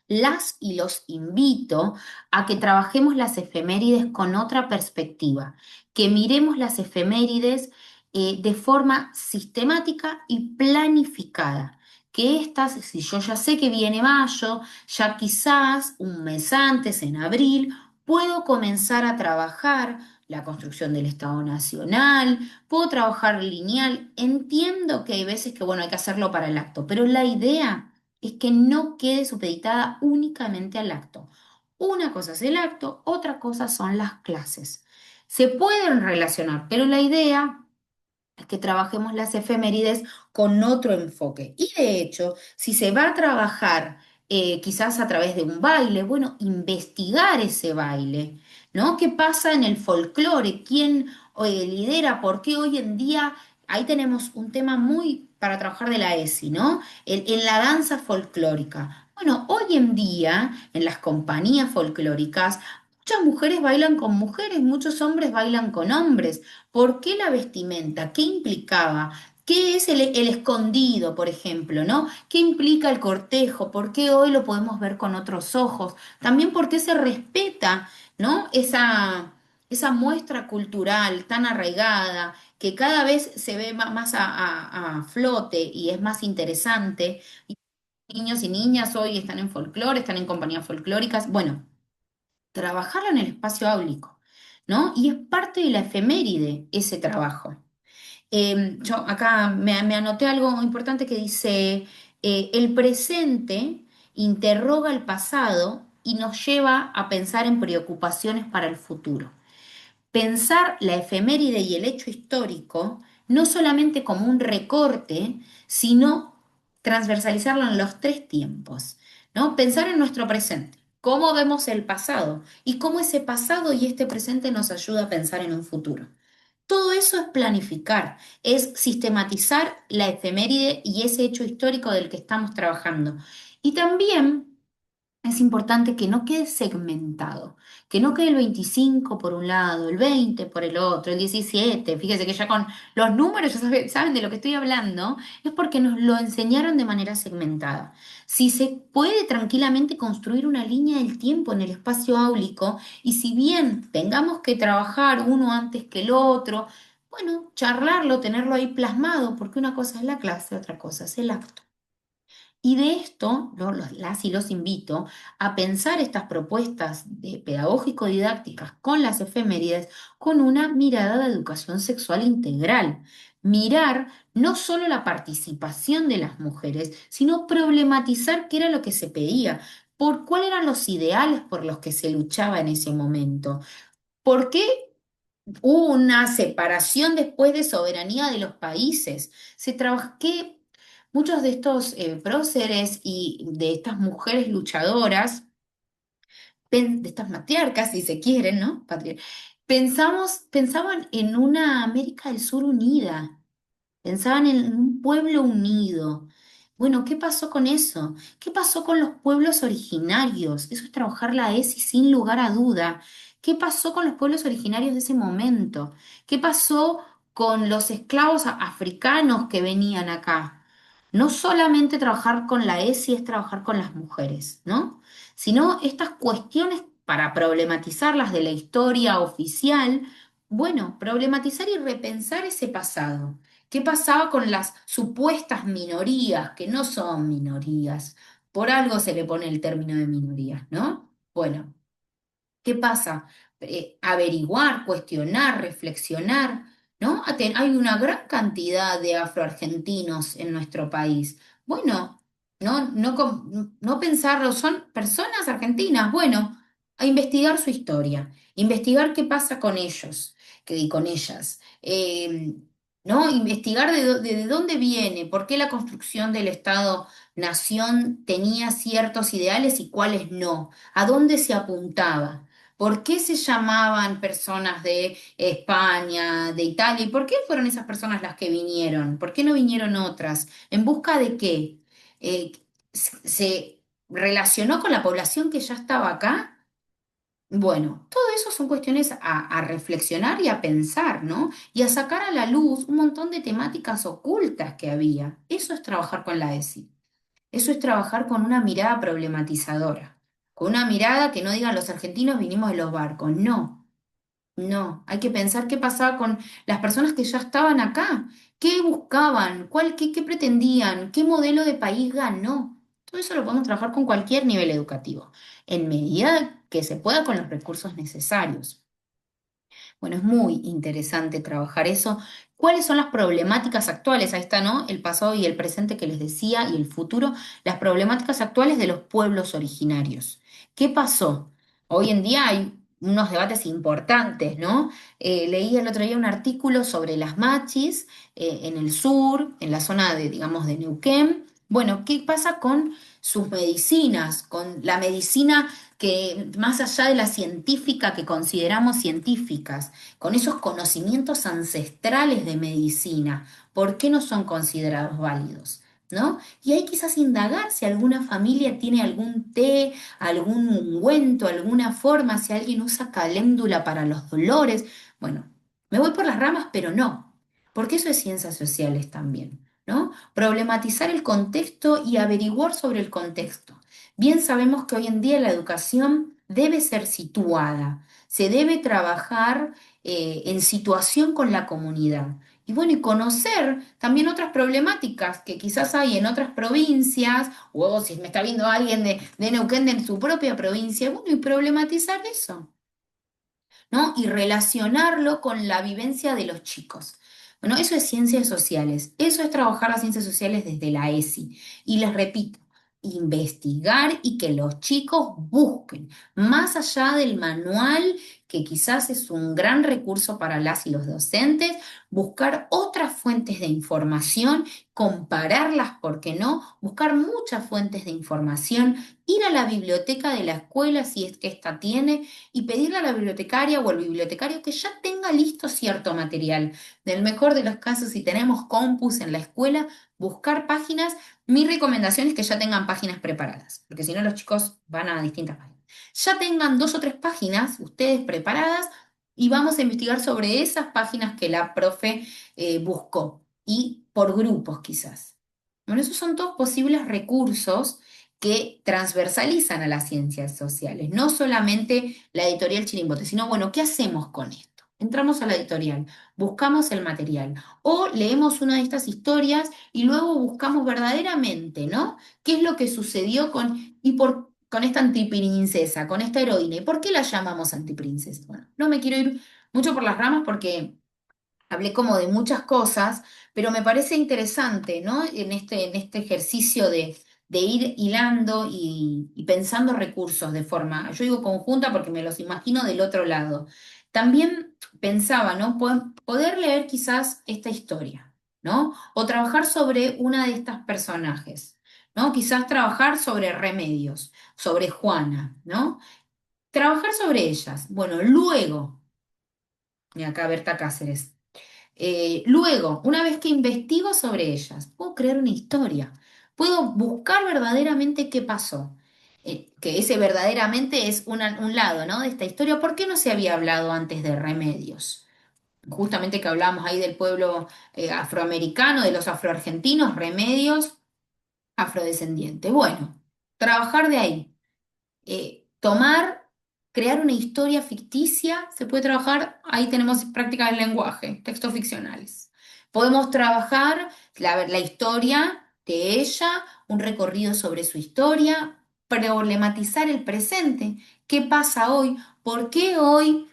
las y los invito a que trabajemos las efemérides con otra perspectiva, que miremos las efemérides de forma sistemática y planificada. Que estas, si yo ya sé que viene mayo, ya quizás un mes antes, en abril, puedo comenzar a trabajar la construcción del Estado Nacional, puedo trabajar lineal. Entiendo que hay veces que, bueno, hay que hacerlo para el acto, pero la idea es que no quede supeditada únicamente al acto. Una cosa es el acto, otra cosa son las clases. Se pueden relacionar, pero la idea es que trabajemos las efemérides con otro enfoque. Y de hecho, si se va a trabajar quizás a través de un baile, bueno, investigar ese baile, ¿no? ¿Qué pasa en el folclore? ¿Quién lidera? ¿Por qué hoy en día ahí tenemos un tema muy para trabajar de la ESI, ¿no? En la danza folclórica. Bueno, hoy en día en las compañías folclóricas muchas mujeres bailan con mujeres, muchos hombres bailan con hombres. ¿Por qué la vestimenta? ¿Qué implicaba? ¿Qué es el escondido, por ejemplo, ¿no? ¿Qué implica el cortejo? ¿Por qué hoy lo podemos ver con otros ojos? También por qué se respeta, ¿no? Esa muestra cultural tan arraigada que cada vez se ve más a flote y es más interesante. Niños y niñas hoy están en folclore, están en compañías folclóricas. Bueno, trabajarlo en el espacio áulico, ¿no? Y es parte de la efeméride ese trabajo. Yo acá me anoté algo importante que dice, el presente interroga el pasado y nos lleva a pensar en preocupaciones para el futuro. Pensar la efeméride y el hecho histórico no solamente como un recorte, sino transversalizarlo en los tres tiempos, ¿no? Pensar en nuestro presente, cómo vemos el pasado y cómo ese pasado y este presente nos ayuda a pensar en un futuro. Todo eso es planificar, es sistematizar la efeméride y ese hecho histórico del que estamos trabajando. Y también es importante que no quede segmentado, que no quede el 25 por un lado, el 20 por el otro, el 17. Fíjese que ya con los números ya saben de lo que estoy hablando, es porque nos lo enseñaron de manera segmentada. Si se puede tranquilamente construir una línea del tiempo en el espacio áulico, y si bien tengamos que trabajar uno antes que el otro, bueno, charlarlo, tenerlo ahí plasmado, porque una cosa es la clase, otra cosa es el acto. Y de esto, las y los invito a pensar estas propuestas de pedagógico-didácticas con las efemérides con una mirada de educación sexual integral. Mirar no solo la participación de las mujeres, sino problematizar qué era lo que se pedía, por cuáles eran los ideales por los que se luchaba en ese momento. ¿Por qué? Hubo una separación después de soberanía de los países. Se trabaja que muchos de estos próceres y de estas mujeres luchadoras, de estas matriarcas, si se quieren, ¿no? Pensaban en una América del Sur unida. Pensaban en un pueblo unido. Bueno, ¿qué pasó con eso? ¿Qué pasó con los pueblos originarios? Eso es trabajar la ESI sin lugar a duda. ¿Qué pasó con los pueblos originarios de ese momento? ¿Qué pasó con los esclavos africanos que venían acá? No solamente trabajar con la ESI es trabajar con las mujeres, ¿no? Sino estas cuestiones para problematizarlas de la historia oficial, bueno, problematizar y repensar ese pasado. ¿Qué pasaba con las supuestas minorías, que no son minorías? Por algo se le pone el término de minorías, ¿no? Bueno, ¿qué pasa? Averiguar, cuestionar, reflexionar, ¿no? Hay una gran cantidad de afroargentinos en nuestro país. Bueno, no pensarlo, son personas argentinas. Bueno, a investigar su historia, investigar qué pasa con ellos y con ellas. ¿No? Investigar de dónde viene, por qué la construcción del Estado-nación tenía ciertos ideales y cuáles no, a dónde se apuntaba. ¿Por qué se llamaban personas de España, de Italia? ¿Y por qué fueron esas personas las que vinieron? ¿Por qué no vinieron otras? ¿En busca de qué? Eh, ¿Se relacionó con la población que ya estaba acá? Bueno, todo eso son cuestiones a reflexionar y a pensar, ¿no? Y a sacar a la luz un montón de temáticas ocultas que había. Eso es trabajar con la ESI. Eso es trabajar con una mirada problematizadora, con una mirada que no digan los argentinos vinimos de los barcos. No, no. Hay que pensar qué pasaba con las personas que ya estaban acá, qué buscaban, qué pretendían, qué modelo de país ganó. Todo eso lo podemos trabajar con cualquier nivel educativo, en medida que se pueda con los recursos necesarios. Bueno, es muy interesante trabajar eso. ¿Cuáles son las problemáticas actuales? Ahí está, ¿no? El pasado y el presente que les decía y el futuro. Las problemáticas actuales de los pueblos originarios. ¿Qué pasó? Hoy en día hay unos debates importantes, ¿no? Leí el otro día un artículo sobre las machis en el sur, en la zona de, digamos, de Neuquén. Bueno, ¿qué pasa con sus medicinas, con la medicina que más allá de la científica que consideramos científicas, con esos conocimientos ancestrales de medicina, ¿por qué no son considerados válidos? ¿No? Y hay quizás indagar si alguna familia tiene algún té, algún ungüento, alguna forma, si alguien usa caléndula para los dolores. Bueno, me voy por las ramas, pero no, porque eso es ciencias sociales también, ¿no? Problematizar el contexto y averiguar sobre el contexto. Bien sabemos que hoy en día la educación debe ser situada, se debe trabajar en situación con la comunidad. Y bueno, y conocer también otras problemáticas que quizás hay en otras provincias, o si me está viendo alguien de Neuquén de su propia provincia, bueno, y problematizar eso. ¿No? Y relacionarlo con la vivencia de los chicos. Bueno, eso es ciencias sociales, eso es trabajar las ciencias sociales desde la ESI. Y les repito, investigar y que los chicos busquen, más allá del manual, que quizás es un gran recurso para las y los docentes, buscar otras fuentes de información, compararlas, ¿por qué no? Buscar muchas fuentes de información, ir a la biblioteca de la escuela si es que ésta tiene y pedirle a la bibliotecaria o al bibliotecario que ya tenga listo cierto material. Del mejor de los casos, si tenemos compus en la escuela, buscar páginas. Mi recomendación es que ya tengan páginas preparadas, porque si no los chicos van a distintas páginas. Ya tengan 2 o 3 páginas ustedes preparadas y vamos a investigar sobre esas páginas que la profe buscó y por grupos quizás. Bueno, esos son todos posibles recursos que transversalizan a las ciencias sociales, no solamente la editorial Chirimbote, sino, bueno, ¿qué hacemos con esto? Entramos a la editorial, buscamos el material o leemos una de estas historias y luego buscamos verdaderamente, ¿no? ¿Qué es lo que sucedió con esta antiprincesa, con esta heroína? ¿Y por qué la llamamos antiprincesa? Bueno, no me quiero ir mucho por las ramas porque hablé como de muchas cosas, pero me parece interesante, ¿no? En este ejercicio de ir hilando y pensando recursos de forma, yo digo conjunta porque me los imagino del otro lado. También pensaba, ¿no? Poder leer quizás esta historia, ¿no? O trabajar sobre una de estas personajes, ¿no? Quizás trabajar sobre Remedios, sobre Juana, ¿no? Trabajar sobre ellas. Bueno, luego, y acá Berta Cáceres. Luego, una vez que investigo sobre ellas, puedo crear una historia, puedo buscar verdaderamente qué pasó. Que ese verdaderamente es un lado, ¿no? De esta historia. ¿Por qué no se había hablado antes de Remedios? Justamente que hablamos ahí del pueblo afroamericano, de los afroargentinos, Remedios, afrodescendiente. Bueno, trabajar de ahí tomar, crear una historia ficticia, se puede trabajar, ahí tenemos práctica del lenguaje, textos ficcionales. Podemos trabajar la historia de ella, un recorrido sobre su historia, problematizar el presente, qué pasa hoy, por qué hoy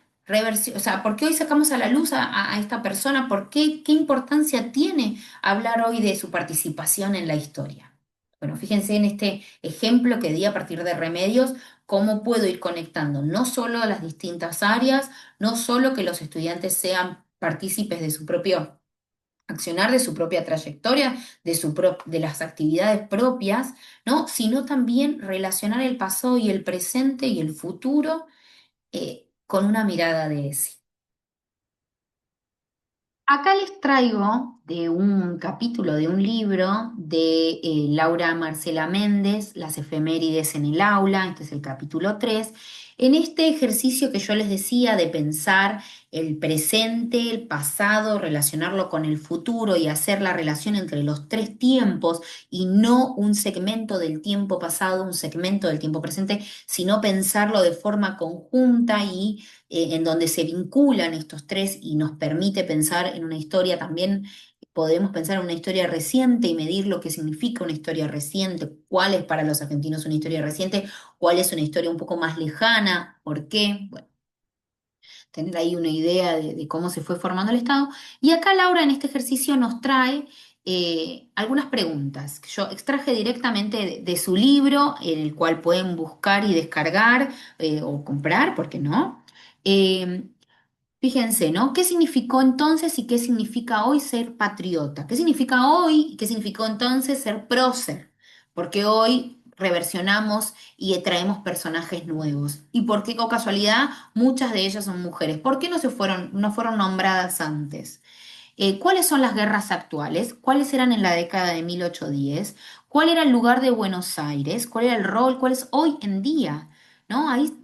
o sea, por qué hoy sacamos a la luz a esta persona, por qué, qué importancia tiene hablar hoy de su participación en la historia. Bueno, fíjense en este ejemplo que di a partir de Remedios, cómo puedo ir conectando no solo a las distintas áreas, no solo que los estudiantes sean partícipes de su propio accionar, de su propia trayectoria, de las actividades propias, ¿no? Sino también relacionar el pasado y el presente y el futuro con una mirada de ese. Acá les traigo de un capítulo de un libro de Laura Marcela Méndez, Las efemérides en el aula, este es el capítulo 3. En este ejercicio que yo les decía de pensar el presente, el pasado, relacionarlo con el futuro y hacer la relación entre los tres tiempos y no un segmento del tiempo pasado, un segmento del tiempo presente, sino pensarlo de forma conjunta y en donde se vinculan estos tres y nos permite pensar en una historia también. Podemos pensar en una historia reciente y medir lo que significa una historia reciente, cuál es para los argentinos una historia reciente, cuál es una historia un poco más lejana, por qué. Bueno, tener ahí una idea de cómo se fue formando el Estado. Y acá Laura en este ejercicio nos trae algunas preguntas que yo extraje directamente de su libro, en el cual pueden buscar y descargar o comprar, ¿por qué no? Eh, Fíjense, ¿no? ¿Qué significó entonces y qué significa hoy ser patriota? ¿Qué significa hoy y qué significó entonces ser prócer? Porque hoy reversionamos y traemos personajes nuevos. ¿Y por qué, con casualidad, muchas de ellas son mujeres? ¿Por qué no fueron nombradas antes? ¿Cuáles son las guerras actuales? ¿Cuáles eran en la década de 1810? ¿Cuál era el lugar de Buenos Aires? ¿Cuál era el rol? ¿Cuál es hoy en día? ¿No? Ahí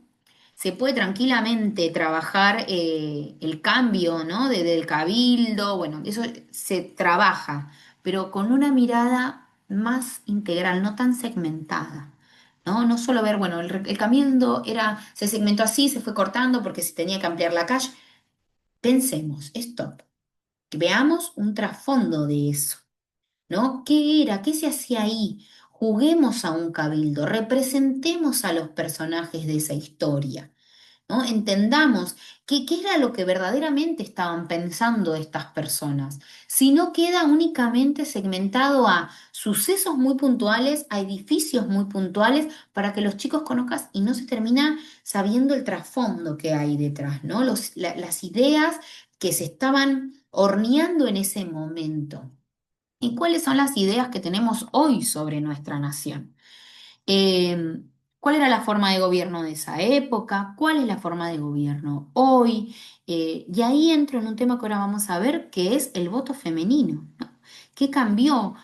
se puede tranquilamente trabajar el cambio, ¿no? Del cabildo, bueno, eso se trabaja, pero con una mirada más integral, no tan segmentada. ¿No? No solo ver, bueno, el cabildo se segmentó así, se fue cortando porque se tenía que ampliar la calle. Pensemos, stop, veamos un trasfondo de eso, ¿no? ¿Qué era? ¿Qué se hacía ahí? Juguemos a un cabildo, representemos a los personajes de esa historia. ¿No? Entendamos qué era lo que verdaderamente estaban pensando estas personas. Si no queda únicamente segmentado a sucesos muy puntuales, a edificios muy puntuales, para que los chicos conozcan y no se termina sabiendo el trasfondo que hay detrás, ¿no? Las ideas que se estaban horneando en ese momento. ¿Y cuáles son las ideas que tenemos hoy sobre nuestra nación? eh, ¿Cuál era la forma de gobierno de esa época? ¿Cuál es la forma de gobierno hoy? Y ahí entro en un tema que ahora vamos a ver, que es el voto femenino, ¿no? ¿Qué cambió?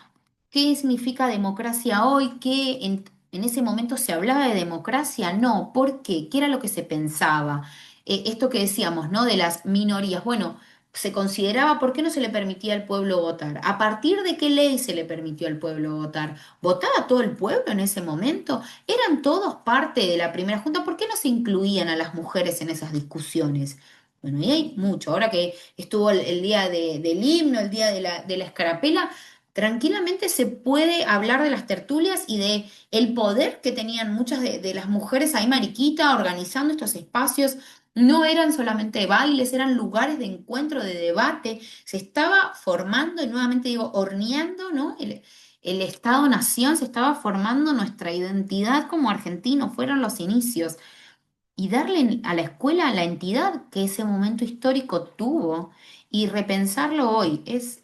¿Qué significa democracia hoy? ¿En ese momento se hablaba de democracia? No. ¿Por qué? ¿Qué era lo que se pensaba? Esto que decíamos, ¿no? De las minorías. Bueno, se consideraba, ¿por qué no se le permitía al pueblo votar? ¿A partir de qué ley se le permitió al pueblo votar? ¿Votaba todo el pueblo en ese momento? ¿Eran todos parte de la primera junta? ¿Por qué no se incluían a las mujeres en esas discusiones? Bueno, y hay mucho. Ahora que estuvo el día del himno, el día de la escarapela, tranquilamente se puede hablar de las tertulias y de el poder que tenían muchas de las mujeres ahí, Mariquita, organizando estos espacios. No eran solamente bailes, eran lugares de encuentro, de debate. Se estaba formando, y nuevamente digo, horneando, ¿no? El Estado-nación, se estaba formando nuestra identidad como argentinos, fueron los inicios. y darle a la escuela la entidad que ese momento histórico tuvo y repensarlo hoy. Es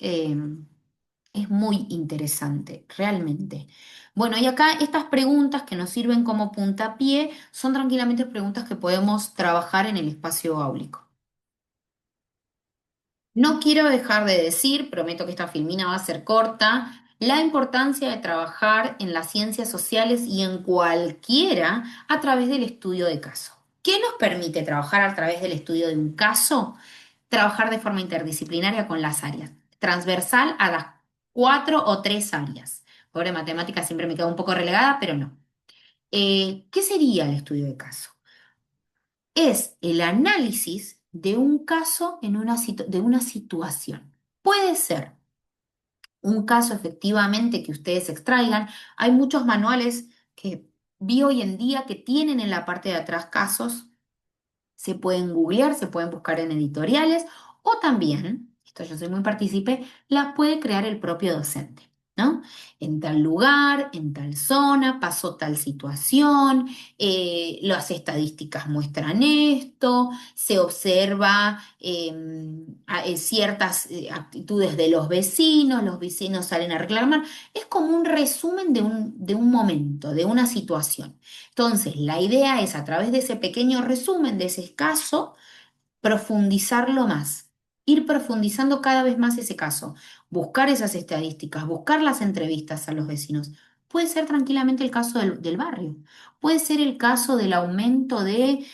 muy interesante, realmente. Bueno, y acá estas preguntas que nos sirven como puntapié son tranquilamente preguntas que podemos trabajar en el espacio áulico. No quiero dejar de decir, prometo que esta filmina va a ser corta, la importancia de trabajar en las ciencias sociales y en cualquiera a través del estudio de caso. ¿Qué nos permite trabajar a través del estudio de un caso? Trabajar de forma interdisciplinaria con las áreas, transversal a las cuatro o tres áreas. Pobre matemática siempre me queda un poco relegada, pero no. ¿Qué sería el estudio de caso? Es el análisis de un caso en de una situación. Puede ser un caso efectivamente que ustedes extraigan. Hay muchos manuales que vi hoy en día que tienen en la parte de atrás casos, se pueden googlear, se pueden buscar en editoriales o también, esto yo soy muy partícipe, las puede crear el propio docente, ¿no? En tal lugar, en tal zona, pasó tal situación, las estadísticas muestran esto, se observa ciertas actitudes de los vecinos salen a reclamar, es como un resumen de un momento, de una situación. Entonces, la idea es a través de ese pequeño resumen, de ese caso, profundizarlo más, ir profundizando cada vez más ese caso, buscar esas estadísticas, buscar las entrevistas a los vecinos. Puede ser tranquilamente el caso del barrio, puede ser el caso del aumento de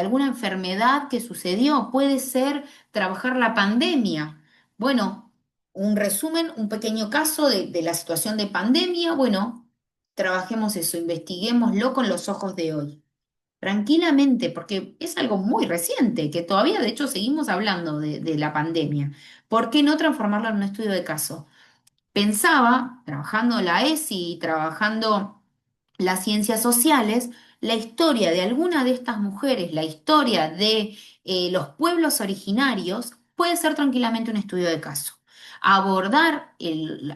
alguna enfermedad que sucedió, puede ser trabajar la pandemia. Bueno, un resumen, un pequeño caso de la situación de pandemia, bueno, trabajemos eso, investiguémoslo con los ojos de hoy. Tranquilamente, porque es algo muy reciente, que todavía de hecho seguimos hablando de la pandemia. ¿Por qué no transformarlo en un estudio de caso? Pensaba, trabajando la ESI y trabajando las ciencias sociales, la historia de alguna de estas mujeres, la historia de los pueblos originarios, puede ser tranquilamente un estudio de caso. Abordar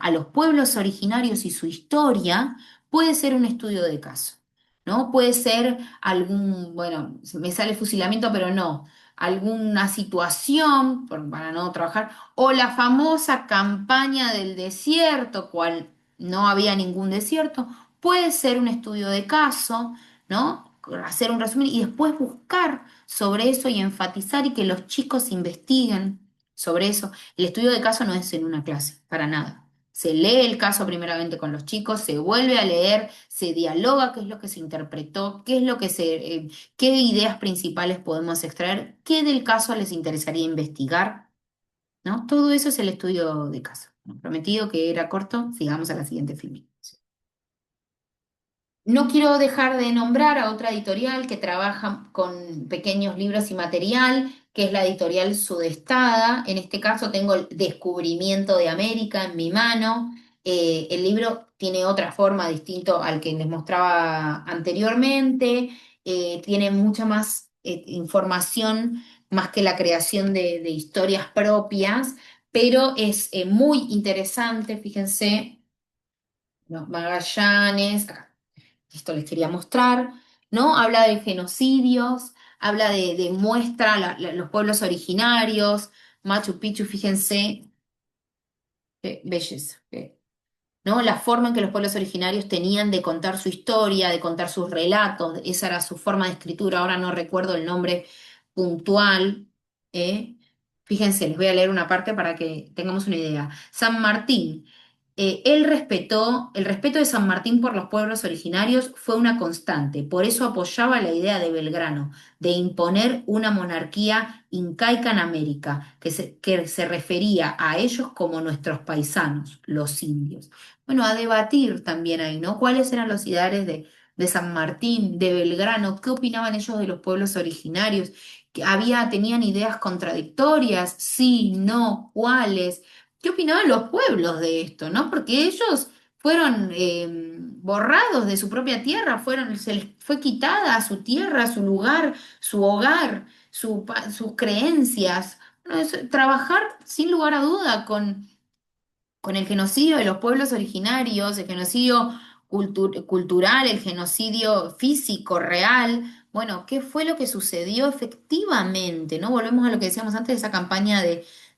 a los pueblos originarios y su historia puede ser un estudio de caso, ¿no? Puede ser algún, bueno, me sale fusilamiento, pero no, alguna situación, para no trabajar, o la famosa campaña del desierto, cual no había ningún desierto, puede ser un estudio de caso, ¿no? Hacer un resumen y después buscar sobre eso y enfatizar y que los chicos investiguen sobre eso. El estudio de caso no es en una clase, para nada. Se lee el caso primeramente con los chicos, se vuelve a leer, se dialoga qué es lo que se interpretó, qué ideas principales podemos extraer, qué del caso les interesaría investigar, ¿no? Todo eso es el estudio de caso. Prometido que era corto, sigamos a la siguiente film. No quiero dejar de nombrar a otra editorial que trabaja con pequeños libros y material, que es la editorial Sudestada. En este caso tengo el Descubrimiento de América en mi mano. El libro tiene otra forma distinto al que les mostraba anteriormente. Tiene mucha más información, más que la creación de historias propias, pero es muy interesante. Fíjense, los Magallanes. Esto les quería mostrar, ¿no? Habla de genocidios, habla muestra los pueblos originarios, Machu Picchu, fíjense, qué belleza, ¿no? La forma en que los pueblos originarios tenían de contar su historia, de contar sus relatos, esa era su forma de escritura, ahora no recuerdo el nombre puntual, ¿eh? Fíjense, les voy a leer una parte para que tengamos una idea. San Martín. El respeto de San Martín por los pueblos originarios fue una constante, por eso apoyaba la idea de Belgrano de imponer una monarquía incaica en América, que se refería a ellos como nuestros paisanos, los indios. Bueno, a debatir también ahí, ¿no? ¿Cuáles eran los ideales de San Martín, de Belgrano? ¿Qué opinaban ellos de los pueblos originarios? ¿Tenían ideas contradictorias? Sí, no, ¿cuáles? ¿Qué opinaban los pueblos de esto, no? Porque ellos fueron borrados de su propia tierra, se les fue quitada su tierra, su lugar, su hogar, sus creencias. Bueno, trabajar sin lugar a duda con el genocidio de los pueblos originarios, el genocidio cultural, el genocidio físico, real. bueno, ¿qué fue lo que sucedió efectivamente? ¿No? Volvemos a lo que decíamos antes de esa campaña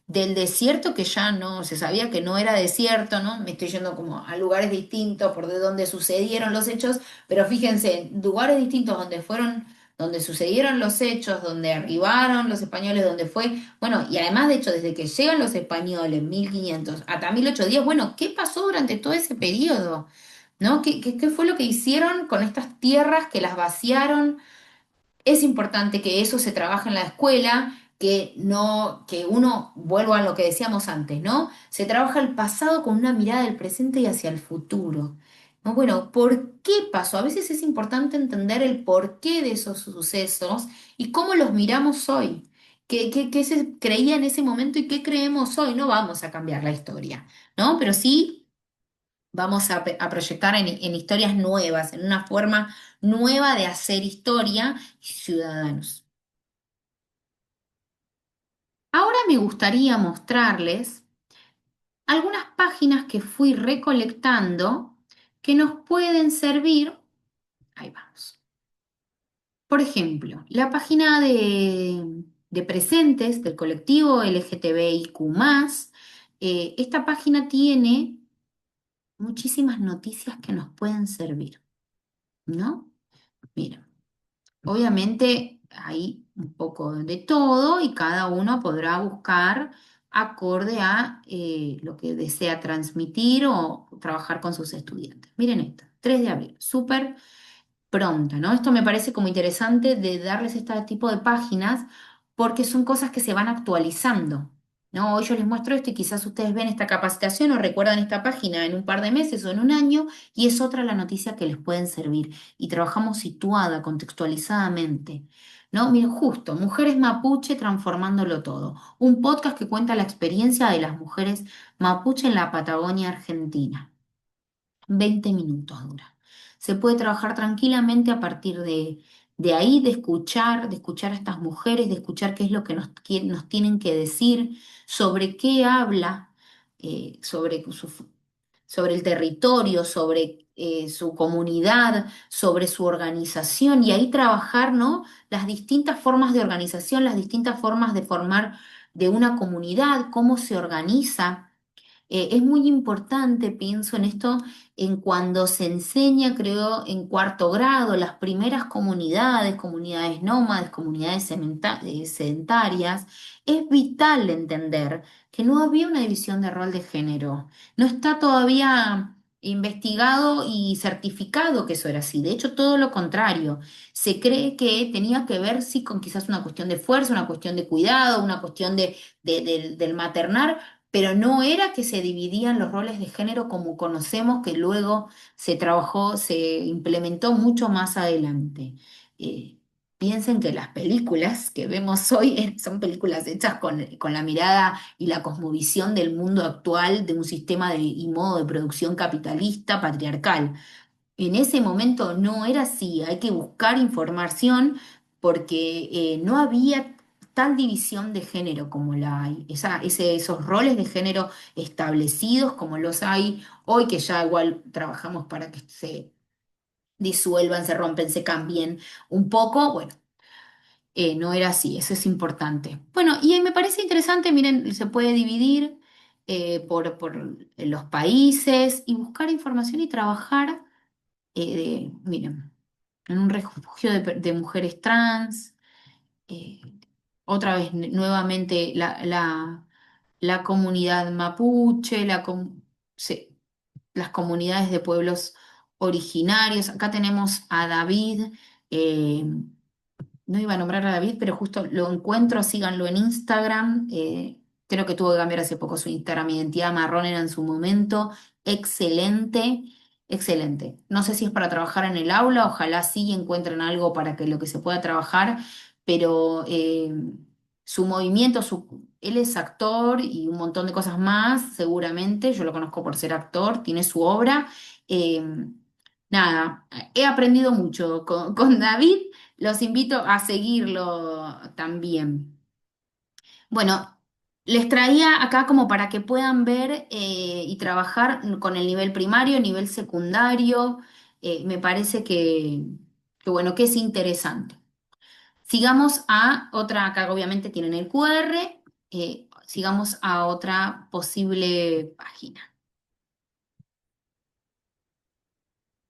del desierto que ya no se sabía que no era desierto, ¿no? Me estoy yendo como a lugares distintos por de donde sucedieron los hechos, pero fíjense, en lugares distintos donde sucedieron los hechos, donde arribaron los españoles, donde fue, bueno, y además de hecho, desde que llegan los españoles, 1500 hasta 1810, bueno, ¿qué pasó durante todo ese periodo? ¿No? ¿Qué fue lo que hicieron con estas tierras que las vaciaron? Es importante que eso se trabaje en la escuela, que no, que uno, vuelvo a lo que decíamos antes, ¿no? Se trabaja el pasado con una mirada del presente y hacia el futuro. ¿No? Bueno, ¿por qué pasó? A veces es importante entender el porqué de esos sucesos y cómo los miramos hoy. ¿Qué se creía en ese momento y qué creemos hoy? No vamos a cambiar la historia, ¿no? Pero sí vamos a proyectar en historias nuevas, en una forma nueva de hacer historia y ciudadanos. Ahora me gustaría mostrarles algunas páginas que fui recolectando que nos pueden servir. Ahí vamos. Por ejemplo, la página de presentes del colectivo LGTBIQ+, esta página tiene muchísimas noticias que nos pueden servir, ¿no? Miren. Obviamente hay un poco de todo y cada uno podrá buscar acorde a lo que desea transmitir o trabajar con sus estudiantes. Miren esta, 3 de abril, súper pronta, ¿no? Esto me parece como interesante de darles este tipo de páginas porque son cosas que se van actualizando, ¿no? Hoy yo les muestro esto y quizás ustedes ven esta capacitación o recuerdan esta página en un par de meses o en un año y es otra la noticia que les pueden servir y trabajamos situada, contextualizadamente. ¿No? Miren, justo, Mujeres Mapuche transformándolo todo. Un podcast que cuenta la experiencia de las mujeres mapuche en la Patagonia Argentina. 20 minutos dura. Se puede trabajar tranquilamente a partir de ahí, de escuchar a estas mujeres, de escuchar qué es lo que nos tienen que decir, sobre qué habla, sobre el territorio, sobre su comunidad, sobre su organización, y ahí trabajar, ¿no? Las distintas formas de organización, las distintas formas de formar de una comunidad, cómo se organiza. Es muy importante, pienso en esto, en cuando se enseña, creo, en cuarto grado, las primeras comunidades, comunidades nómades, comunidades sedentarias, es vital entender que no había una división de rol de género. No está todavía investigado y certificado que eso era así. De hecho, todo lo contrario. Se cree que tenía que ver, sí, con quizás una cuestión de fuerza, una cuestión de cuidado, una cuestión del maternar, pero no era que se dividían los roles de género como conocemos, que luego se trabajó, se implementó mucho más adelante. Eh, Piensen que las películas que vemos hoy son películas hechas con la mirada y la cosmovisión del mundo actual, de un sistema y modo de producción capitalista, patriarcal. En ese momento no era así, hay que buscar información porque no había tal división de género como la hay, esos roles de género establecidos como los hay hoy, que ya igual trabajamos para que se disuelvan, se rompen, se cambien un poco. Bueno, no era así, eso es importante. Bueno, y me parece interesante, miren, se puede dividir por los países y buscar información y trabajar miren, en un refugio de mujeres trans, eh, otra vez nuevamente la comunidad mapuche, sí, las comunidades de pueblos originarios. Acá tenemos a David, eh, no iba a nombrar a David, pero justo lo encuentro, síganlo en Instagram. Creo que tuvo que cambiar hace poco su Instagram, Identidad Marrón era en su momento. Excelente, excelente. No sé si es para trabajar en el aula, ojalá sí encuentren algo para que lo que se pueda trabajar, pero su movimiento, él es actor y un montón de cosas más, seguramente. Yo lo conozco por ser actor, tiene su obra. Eh, Nada, he aprendido mucho con David. Los invito a seguirlo también. Bueno, les traía acá como para que puedan ver y trabajar con el nivel primario, nivel secundario. Me parece bueno, que es interesante. Sigamos a otra, acá obviamente tienen el QR, sigamos a otra posible página.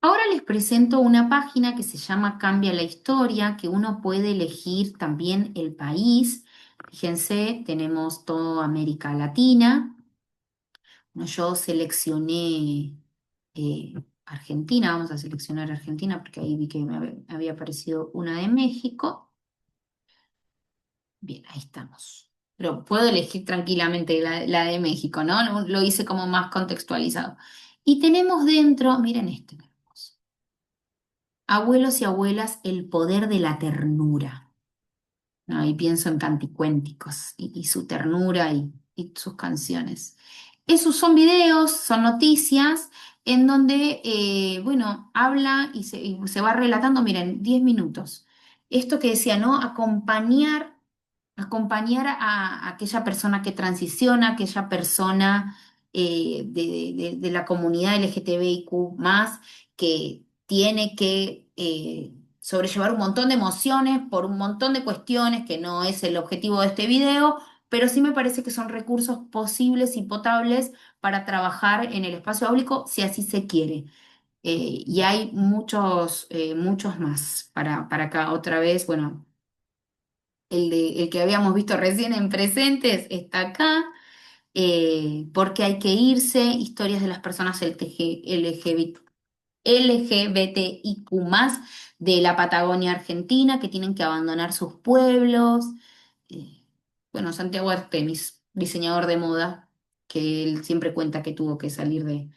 Ahora les presento una página que se llama Cambia la Historia, que uno puede elegir también el país. Fíjense, tenemos toda América Latina. No, yo seleccioné Argentina, vamos a seleccionar Argentina porque ahí vi que me había aparecido una de México. Bien, ahí estamos. Pero puedo elegir tranquilamente la de México, ¿no? Lo hice como más contextualizado. Y tenemos dentro, miren esto, abuelos y abuelas, el poder de la ternura. ¿No? Y pienso en Canticuénticos y su ternura y sus canciones. Esos son videos, son noticias en donde, bueno, habla y se va relatando, miren, 10 minutos. Esto que decía, ¿no? Acompañar a aquella persona que transiciona, aquella persona de la comunidad LGTBIQ más, que tiene que sobrellevar un montón de emociones por un montón de cuestiones que no es el objetivo de este video, pero sí me parece que son recursos posibles y potables para trabajar en el espacio público si así se quiere. Y hay muchos más para acá. Otra vez, bueno, el que habíamos visto recién en presentes está acá. Porque hay que irse, historias de las personas LGBTIQ+, de la Patagonia Argentina, que tienen que abandonar sus pueblos. Eh, bueno, Santiago Artemis, diseñador de moda, que él siempre cuenta que tuvo que salir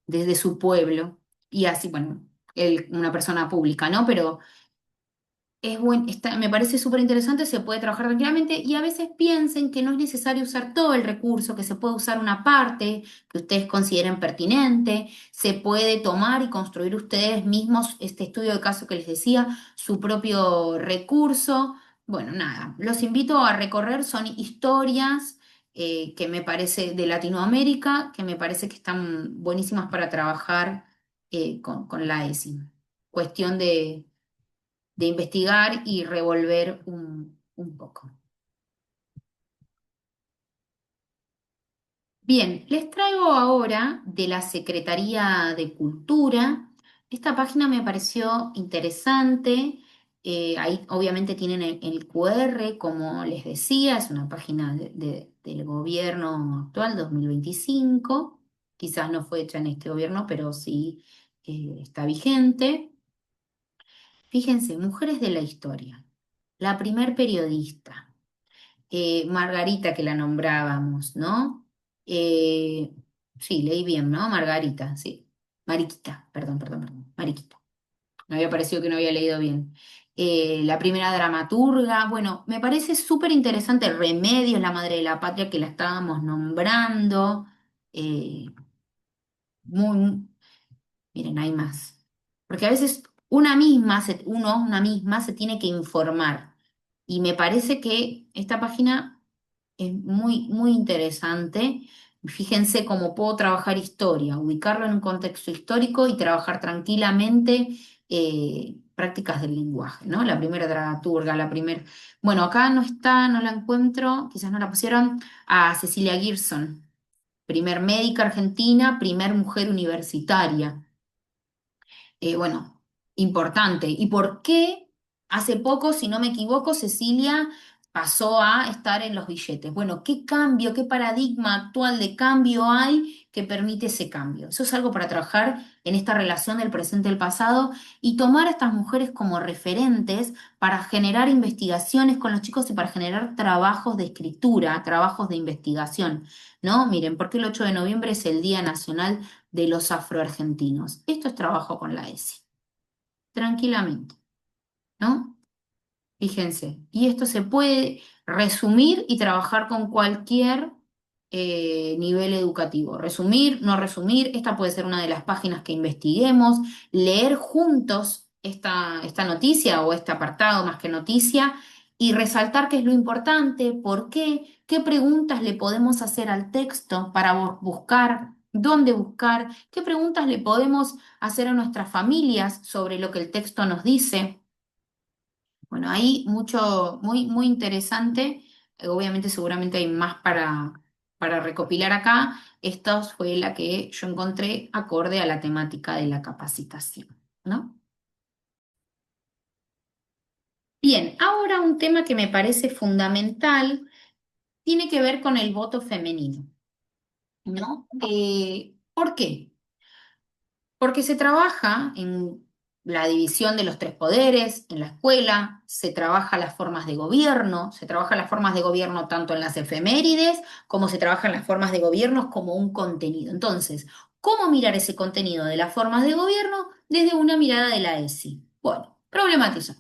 desde su pueblo, y así, bueno, él, una persona pública, ¿no? Pero me parece súper interesante, se puede trabajar tranquilamente y a veces piensen que no es necesario usar todo el recurso, que se puede usar una parte que ustedes consideren pertinente, se puede tomar y construir ustedes mismos este estudio de caso que les decía, su propio recurso. Bueno, nada, los invito a recorrer, son historias que me parece de Latinoamérica, que me parece que están buenísimas para trabajar con la ESI. Cuestión de investigar y revolver un poco. Bien, les traigo ahora de la Secretaría de Cultura. Esta página me pareció interesante. Ahí obviamente tienen el QR, como les decía, es una página del gobierno actual 2025. Quizás no fue hecha en este gobierno, pero sí está vigente. Fíjense, mujeres de la historia. La primer periodista. Margarita que la nombrábamos, ¿no? Eh, sí, leí bien, ¿no? Margarita, sí. Mariquita, perdón, Mariquita. Me había parecido que no había leído bien. La primera dramaturga, bueno, me parece súper interesante Remedios, la madre de la patria, que la estábamos nombrando. Eh, muy, Miren, hay más. Porque a veces una misma se tiene que informar. Y me parece que esta página es muy interesante. Fíjense cómo puedo trabajar historia, ubicarlo en un contexto histórico y trabajar tranquilamente prácticas del lenguaje, ¿no? La primera dramaturga, la primera... Bueno, acá no está, no la encuentro, quizás no la pusieron, a Cecilia Girson, primer médica argentina, primer mujer universitaria. Bueno, importante. ¿Y por qué hace poco, si no me equivoco, Cecilia pasó a estar en los billetes? Bueno, ¿qué cambio, qué paradigma actual de cambio hay que permite ese cambio? Eso es algo para trabajar en esta relación del presente y el pasado y tomar a estas mujeres como referentes para generar investigaciones con los chicos y para generar trabajos de escritura, trabajos de investigación, ¿no? Miren, ¿por qué el 8 de noviembre es el Día Nacional de los Afroargentinos? Esto es trabajo con la ESI, tranquilamente, ¿no? Fíjense, y esto se puede resumir y trabajar con cualquier nivel educativo. Resumir, no resumir, esta puede ser una de las páginas que investiguemos, leer juntos esta noticia o este apartado más que noticia y resaltar qué es lo importante, por qué, qué preguntas le podemos hacer al texto para buscar, dónde buscar, qué preguntas le podemos hacer a nuestras familias sobre lo que el texto nos dice. Bueno, ahí mucho, muy, muy interesante. Obviamente, seguramente hay más para recopilar acá. Esta fue la que yo encontré acorde a la temática de la capacitación, ¿no? Bien, ahora un tema que me parece fundamental tiene que ver con el voto femenino, ¿no? ¿Por qué? Porque se trabaja en la división de los tres poderes, en la escuela, se trabaja las formas de gobierno, se trabaja las formas de gobierno tanto en las efemérides como se trabajan las formas de gobierno como un contenido. Entonces, ¿cómo mirar ese contenido de las formas de gobierno desde una mirada de la ESI? Bueno, problematizar.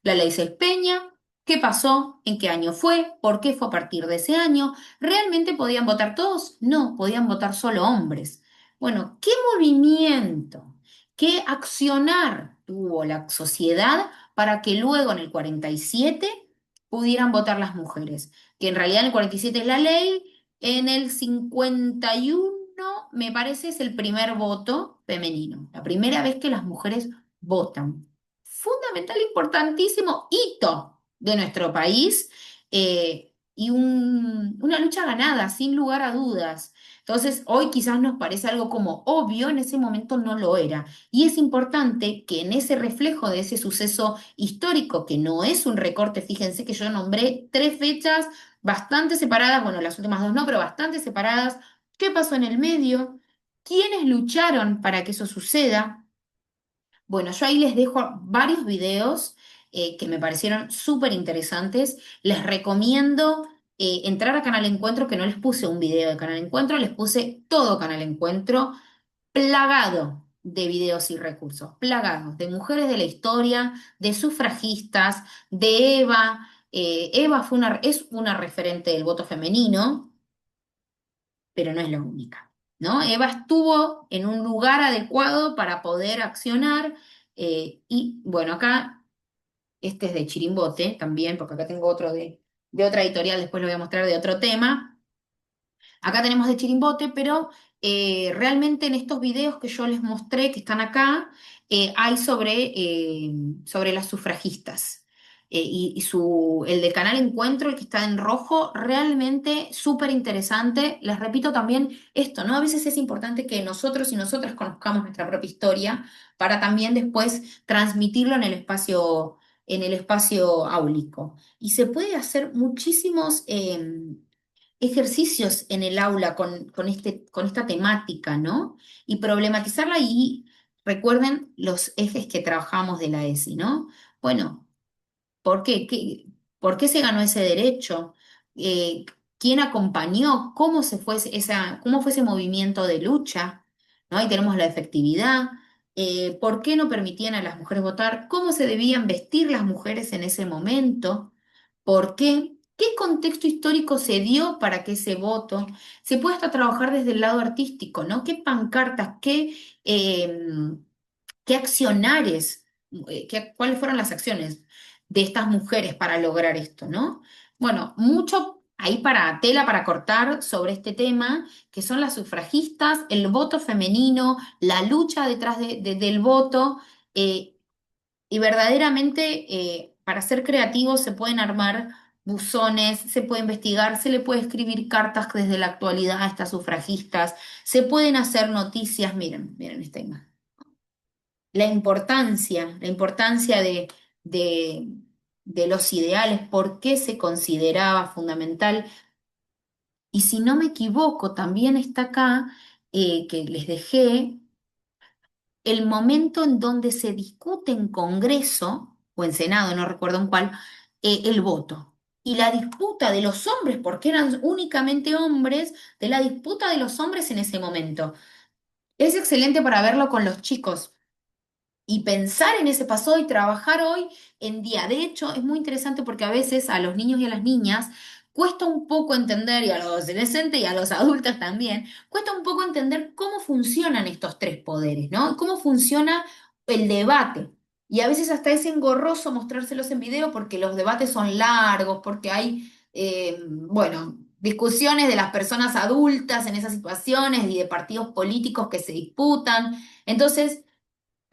La ley Peña, ¿qué pasó? ¿En qué año fue? ¿Por qué fue a partir de ese año? ¿Realmente podían votar todos? No, podían votar solo hombres. Bueno, ¿qué movimiento, qué accionar tuvo la sociedad para que luego en el 47 pudieran votar las mujeres? Que en realidad en el 47 es la ley, en el 51 me parece es el primer voto femenino, la primera vez que las mujeres votan. Fundamental, importantísimo hito de nuestro país, y una lucha ganada, sin lugar a dudas. Entonces, hoy quizás nos parece algo como obvio, en ese momento no lo era. Y es importante que en ese reflejo de ese suceso histórico, que no es un recorte, fíjense que yo nombré tres fechas bastante separadas, bueno, las últimas dos no, pero bastante separadas. ¿Qué pasó en el medio? ¿Quiénes lucharon para que eso suceda? Bueno, yo ahí les dejo varios videos que me parecieron súper interesantes. Les recomiendo entrar a Canal Encuentro, que no les puse un video de Canal Encuentro, les puse todo Canal Encuentro, plagado de videos y recursos, plagados de mujeres de la historia, de sufragistas, de Eva. Eva es una referente del voto femenino, pero no es la única, ¿no? Eva estuvo en un lugar adecuado para poder accionar, y bueno, acá este es de Chirimbote también, porque acá tengo otro de otra editorial, después lo voy a mostrar de otro tema. Acá tenemos de Chirimbote, pero realmente en estos videos que yo les mostré, que están acá, hay sobre las sufragistas. El del canal Encuentro, el que está en rojo, realmente súper interesante. Les repito también esto, ¿no? A veces es importante que nosotros y nosotras conozcamos nuestra propia historia para también después transmitirlo en el espacio áulico. Y se puede hacer muchísimos ejercicios en el aula con esta temática, ¿no? Y problematizarla y recuerden los ejes que trabajamos de la ESI, ¿no? Bueno, ¿por qué? ¿Por qué se ganó ese derecho? ¿Quién acompañó? ¿Cómo fue ese movimiento de lucha? ¿No? Ahí tenemos la efectividad. ¿Por qué no permitían a las mujeres votar? ¿Cómo se debían vestir las mujeres en ese momento? ¿Por qué? ¿Qué contexto histórico se dio para que ese voto se pueda hasta trabajar desde el lado artístico, ¿no? ¿Qué pancartas, qué accionares, cuáles fueron las acciones de estas mujeres para lograr esto, ¿no? Bueno, mucho ahí para tela para cortar sobre este tema, que son las sufragistas, el voto femenino, la lucha detrás del voto, eh, y verdaderamente para ser creativos se pueden armar buzones, se puede investigar, se le puede escribir cartas desde la actualidad a estas sufragistas, se pueden hacer noticias, miren esta imagen, la importancia de, de los ideales, por qué se consideraba fundamental. Y si no me equivoco, también está acá, que les dejé, el momento en donde se discute en Congreso o en Senado, no recuerdo en cuál, el voto. Y la disputa de los hombres, porque eran únicamente hombres, de la disputa de los hombres en ese momento. Es excelente para verlo con los chicos y pensar en ese pasado y trabajar hoy en día. De hecho, es muy interesante porque a veces a los niños y a las niñas cuesta un poco entender, y a los adolescentes y a los adultos también, cuesta un poco entender cómo funcionan estos tres poderes, ¿no? Cómo funciona el debate. Y a veces hasta es engorroso mostrárselos en video porque los debates son largos, porque hay, bueno, discusiones de las personas adultas en esas situaciones y de partidos políticos que se disputan. Entonces,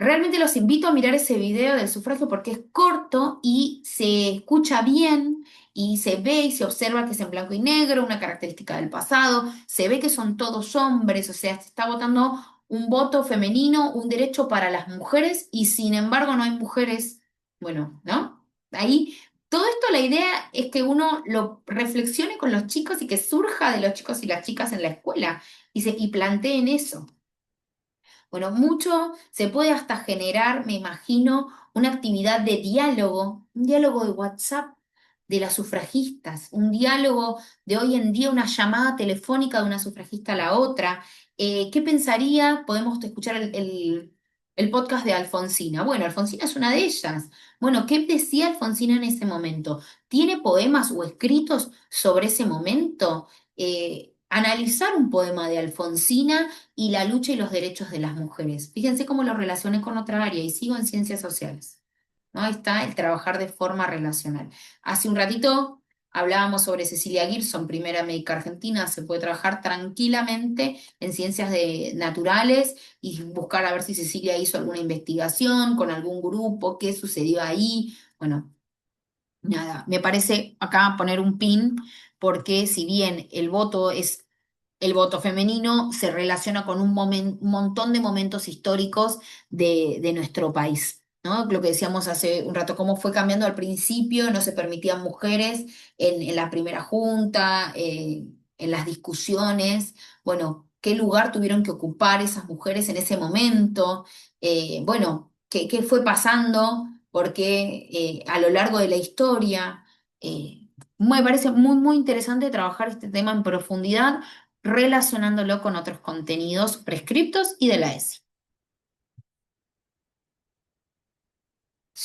Realmente los invito a mirar ese video del sufragio porque es corto y se escucha bien y se ve y se observa que es en blanco y negro, una característica del pasado, se ve que son todos hombres, o sea, se está votando un voto femenino, un derecho para las mujeres y sin embargo no hay mujeres, bueno, ¿no? Ahí, todo esto la idea es que uno lo reflexione con los chicos y que surja de los chicos y las chicas en la escuela y planteen eso. Bueno, mucho se puede hasta generar, me imagino, una actividad de diálogo, un diálogo de WhatsApp de las sufragistas, un diálogo de hoy en día, una llamada telefónica de una sufragista a la otra. ¿Qué pensaría? Podemos escuchar el podcast de Alfonsina. Bueno, Alfonsina es una de ellas. Bueno, ¿qué decía Alfonsina en ese momento? ¿Tiene poemas o escritos sobre ese momento? Analizar un poema de Alfonsina y la lucha y los derechos de las mujeres. Fíjense cómo lo relacioné con otra área y sigo en ciencias sociales, ¿no? Ahí está el trabajar de forma relacional. Hace un ratito hablábamos sobre Cecilia Girson, primera médica argentina. Se puede trabajar tranquilamente en ciencias naturales y buscar a ver si Cecilia hizo alguna investigación con algún grupo, qué sucedió ahí. Bueno, nada, me parece acá poner un pin porque si bien el voto femenino se relaciona con un montón de momentos históricos de nuestro país, ¿no? Lo que decíamos hace un rato, cómo fue cambiando al principio, no se permitían mujeres en la primera junta, en las discusiones, bueno, qué lugar tuvieron que ocupar esas mujeres en ese momento, bueno, qué fue pasando, porque a lo largo de la historia, me parece muy, muy interesante trabajar este tema en profundidad relacionándolo con otros contenidos prescriptos y de la ESI.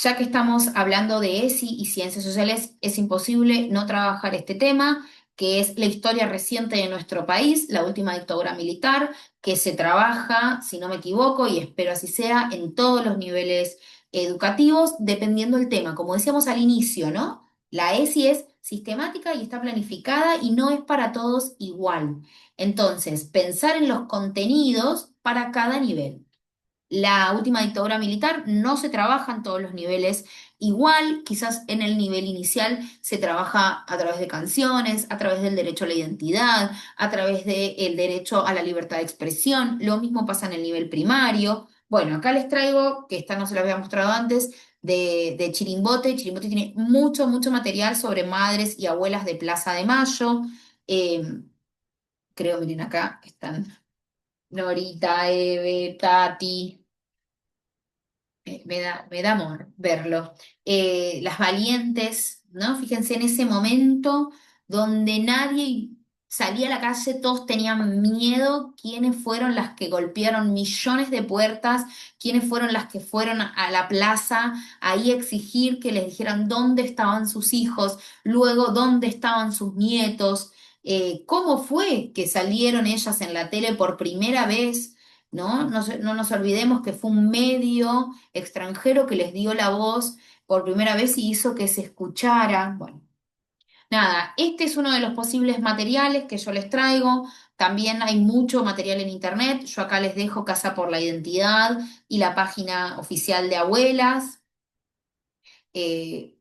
Ya que estamos hablando de ESI y ciencias sociales, es imposible no trabajar este tema, que es la historia reciente de nuestro país, la última dictadura militar, que se trabaja, si no me equivoco, y espero así sea, en todos los niveles educativos, dependiendo del tema. Como decíamos al inicio, ¿no? La ESI es sistemática y está planificada y no es para todos igual. Entonces, pensar en los contenidos para cada nivel. La última dictadura militar no se trabaja en todos los niveles igual, quizás en el nivel inicial se trabaja a través de canciones, a través del derecho a la identidad, a través del derecho a la libertad de expresión, lo mismo pasa en el nivel primario. Bueno, acá les traigo, que esta no se la había mostrado antes, de Chirimbote. Chirimbote tiene mucho, mucho material sobre madres y abuelas de Plaza de Mayo. Eh, Creo, miren acá, están Norita, Eve, Tati. Me da amor verlo. Las valientes, ¿no? Fíjense en ese momento donde nadie salía a la calle, todos tenían miedo. ¿Quiénes fueron las que golpearon millones de puertas? ¿Quiénes fueron las que fueron a la plaza ahí a exigir que les dijeran dónde estaban sus hijos, luego dónde estaban sus nietos? ¿Cómo fue que salieron ellas en la tele por primera vez? ¿No? No nos olvidemos que fue un medio extranjero que les dio la voz por primera vez y hizo que se escuchara. Bueno, nada, este es uno de los posibles materiales que yo les traigo. También hay mucho material en internet. Yo acá les dejo Casa por la Identidad y la página oficial de Abuelas. Eh,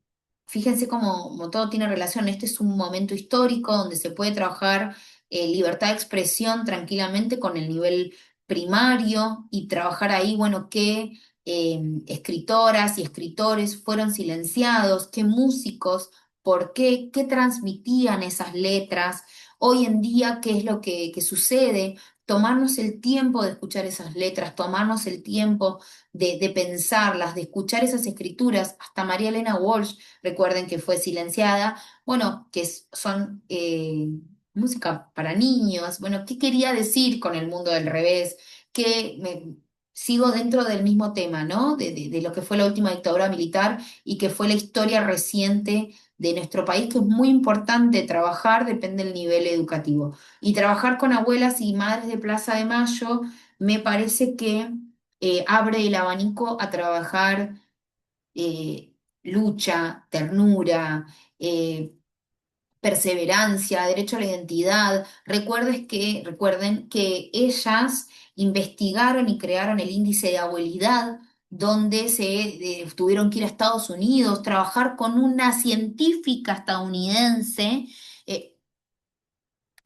Fíjense cómo todo tiene relación. Este es un momento histórico donde se puede trabajar libertad de expresión tranquilamente con el nivel primario y trabajar ahí, bueno, qué escritoras y escritores fueron silenciados, qué músicos, por qué, qué transmitían esas letras. Hoy en día, ¿qué es lo que sucede? Tomarnos el tiempo de escuchar esas letras, tomarnos el tiempo de pensarlas, de escuchar esas escrituras. Hasta María Elena Walsh, recuerden que fue silenciada, bueno, son música para niños. Bueno, ¿qué quería decir con el mundo del revés? Sigo dentro del mismo tema, ¿no? De lo que fue la última dictadura militar y que fue la historia reciente de nuestro país, que es muy importante trabajar, depende del nivel educativo. Y trabajar con abuelas y madres de Plaza de Mayo me parece que abre el abanico a trabajar lucha, ternura, eh, perseverancia, derecho a la identidad. Recuerden que ellas investigaron y crearon el índice de abuelidad, donde tuvieron que ir a Estados Unidos, trabajar con una científica estadounidense. eh,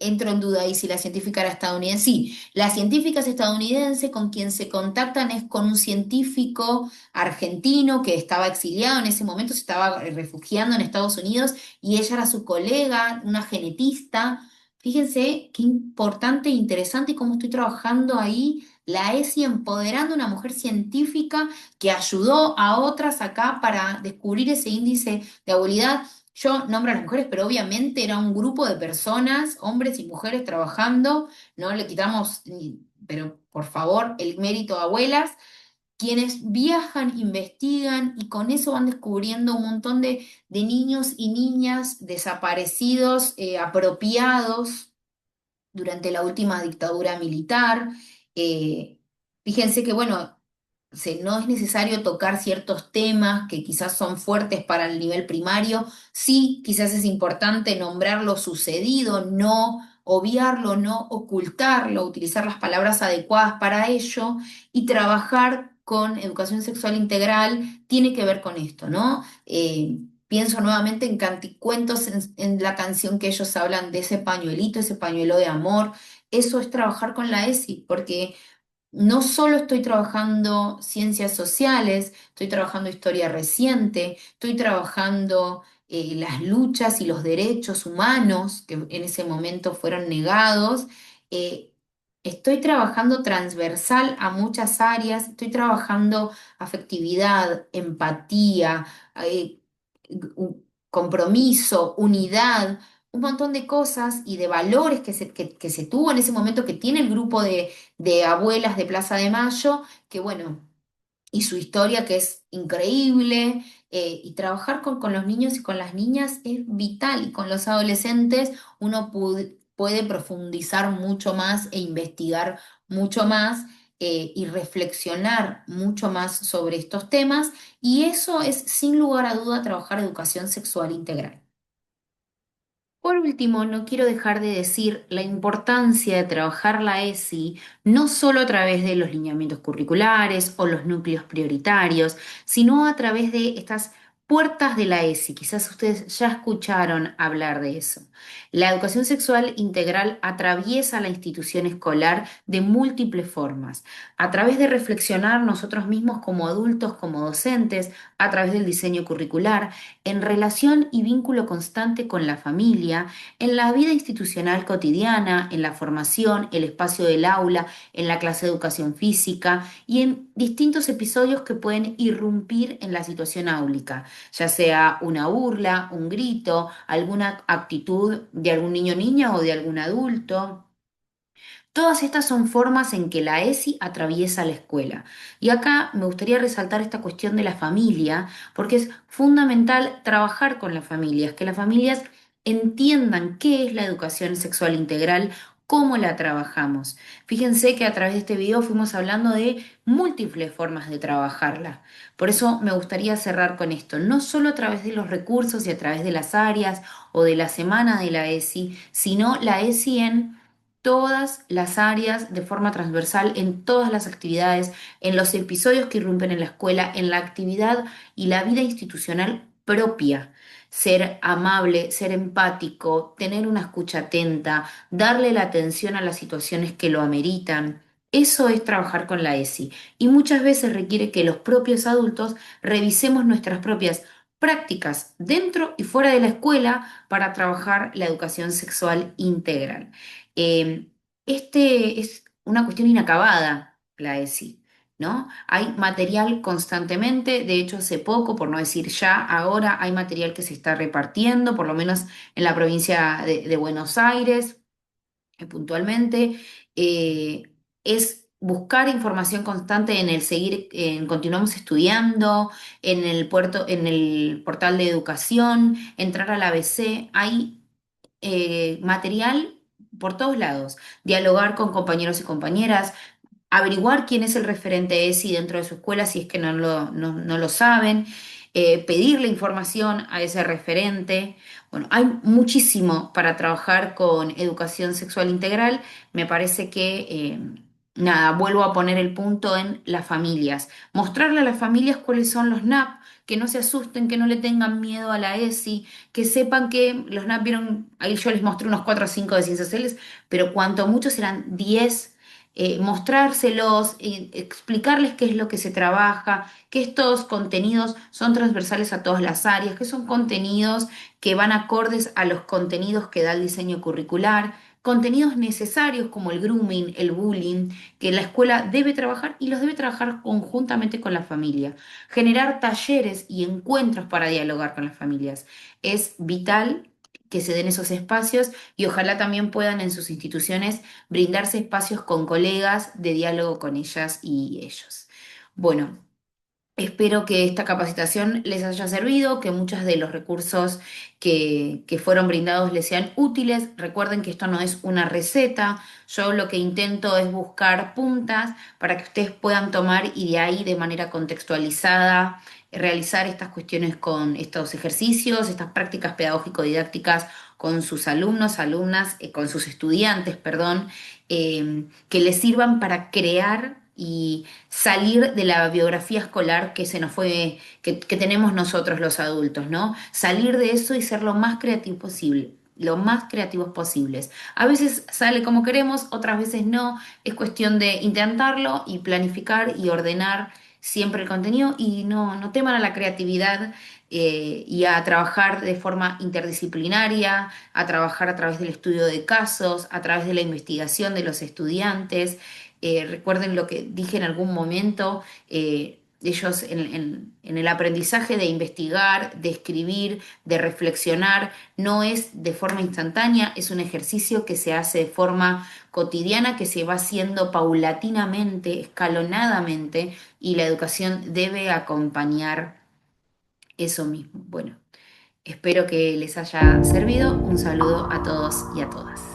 Entro en duda ahí si la científica era estadounidense. Sí, la científica es estadounidense, con quien se contactan es con un científico argentino que estaba exiliado en ese momento, se estaba refugiando en Estados Unidos y ella era su colega, una genetista. Fíjense qué importante e interesante cómo estoy trabajando ahí la ESI empoderando a una mujer científica que ayudó a otras acá para descubrir ese índice de habilidad. Yo nombro a las mujeres, pero obviamente era un grupo de personas, hombres y mujeres trabajando, no le quitamos, pero por favor, el mérito a abuelas, quienes viajan, investigan y con eso van descubriendo un montón de niños y niñas desaparecidos, apropiados durante la última dictadura militar. Eh, Fíjense que, bueno, no es necesario tocar ciertos temas que quizás son fuertes para el nivel primario. Sí, quizás es importante nombrar lo sucedido, no obviarlo, no ocultarlo, utilizar las palabras adecuadas para ello y trabajar con educación sexual integral tiene que ver con esto, ¿no? Pienso nuevamente en canticuentos, en la canción que ellos hablan de ese pañuelito, ese pañuelo de amor. Eso es trabajar con la ESI, porque no solo estoy trabajando ciencias sociales, estoy trabajando historia reciente, estoy trabajando las luchas y los derechos humanos que en ese momento fueron negados. eh, Estoy trabajando transversal a muchas áreas, estoy trabajando afectividad, empatía, eh, compromiso, unidad, un montón de cosas y de valores que se tuvo en ese momento que tiene el grupo de abuelas de Plaza de Mayo, que bueno, y su historia que es increíble, y trabajar con los niños y con las niñas es vital, y con los adolescentes uno puede profundizar mucho más e investigar mucho más. Y reflexionar mucho más sobre estos temas, y eso es sin lugar a duda trabajar educación sexual integral. Por último, no quiero dejar de decir la importancia de trabajar la ESI no solo a través de los lineamientos curriculares o los núcleos prioritarios, sino a través de estas puertas de la ESI. Quizás ustedes ya escucharon hablar de eso. La educación sexual integral atraviesa la institución escolar de múltiples formas, a través de reflexionar nosotros mismos como adultos, como docentes, a través del diseño curricular, en relación y vínculo constante con la familia, en la vida institucional cotidiana, en la formación, el espacio del aula, en la clase de educación física y en distintos episodios que pueden irrumpir en la situación áulica, ya sea una burla, un grito, alguna actitud de algún niño o niña o de algún adulto. Todas estas son formas en que la ESI atraviesa la escuela. Y acá me gustaría resaltar esta cuestión de la familia, porque es fundamental trabajar con las familias, que las familias entiendan qué es la educación sexual integral, cómo la trabajamos. Fíjense que a través de este video fuimos hablando de múltiples formas de trabajarla. Por eso me gustaría cerrar con esto, no solo a través de los recursos y a través de las áreas o de la semana de la ESI, sino la ESI en todas las áreas de forma transversal, en todas las actividades, en los episodios que irrumpen en la escuela, en la actividad y la vida institucional propia. Ser amable, ser empático, tener una escucha atenta, darle la atención a las situaciones que lo ameritan. Eso es trabajar con la ESI y muchas veces requiere que los propios adultos revisemos nuestras propias prácticas dentro y fuera de la escuela para trabajar la educación sexual integral. Eh, este es una cuestión inacabada, la ESI, ¿no? Hay material constantemente, de hecho hace poco, por no decir ya, ahora hay material que se está repartiendo, por lo menos en la provincia de Buenos Aires, puntualmente. Eh, es buscar información constante en el seguir, en continuamos estudiando, en el puerto, en el portal de educación, entrar al ABC, hay material por todos lados, dialogar con compañeros y compañeras, averiguar quién es el referente ESI dentro de su escuela si es que no lo saben, pedirle información a ese referente. Bueno, hay muchísimo para trabajar con educación sexual integral. Me parece que nada, vuelvo a poner el punto en las familias. Mostrarle a las familias cuáles son los NAP, que no se asusten, que no le tengan miedo a la ESI, que sepan que los NAP vieron, ahí yo les mostré unos 4 o 5 de ciencias sociales, pero cuanto mucho serán 10. Mostrárselos, explicarles qué es lo que se trabaja, que estos contenidos son transversales a todas las áreas, que son contenidos que van acordes a los contenidos que da el diseño curricular, contenidos necesarios como el grooming, el bullying, que la escuela debe trabajar y los debe trabajar conjuntamente con la familia. Generar talleres y encuentros para dialogar con las familias. Es vital que se den esos espacios y ojalá también puedan en sus instituciones brindarse espacios con colegas de diálogo con ellas y ellos. Bueno. Espero que esta capacitación les haya servido, que muchos de los recursos que fueron brindados les sean útiles. Recuerden que esto no es una receta. Yo lo que intento es buscar puntas para que ustedes puedan tomar y de ahí de manera contextualizada realizar estas cuestiones con estos ejercicios, estas prácticas pedagógico-didácticas con sus alumnos, alumnas, con sus estudiantes, perdón, que les sirvan para crear y salir de la biografía escolar que se nos fue, que tenemos nosotros los adultos, ¿no? Salir de eso y ser lo más creativo posible, lo más creativos posibles. A veces sale como queremos, otras veces no. Es cuestión de intentarlo y planificar y ordenar siempre el contenido y no teman a la creatividad. Y a trabajar de forma interdisciplinaria, a trabajar a través del estudio de casos, a través de la investigación de los estudiantes. Recuerden lo que dije en algún momento, ellos en el aprendizaje de investigar, de escribir, de reflexionar, no es de forma instantánea, es un ejercicio que se hace de forma cotidiana, que se va haciendo paulatinamente, escalonadamente, y la educación debe acompañar eso mismo. Bueno, espero que les haya servido. Un saludo a todos y a todas.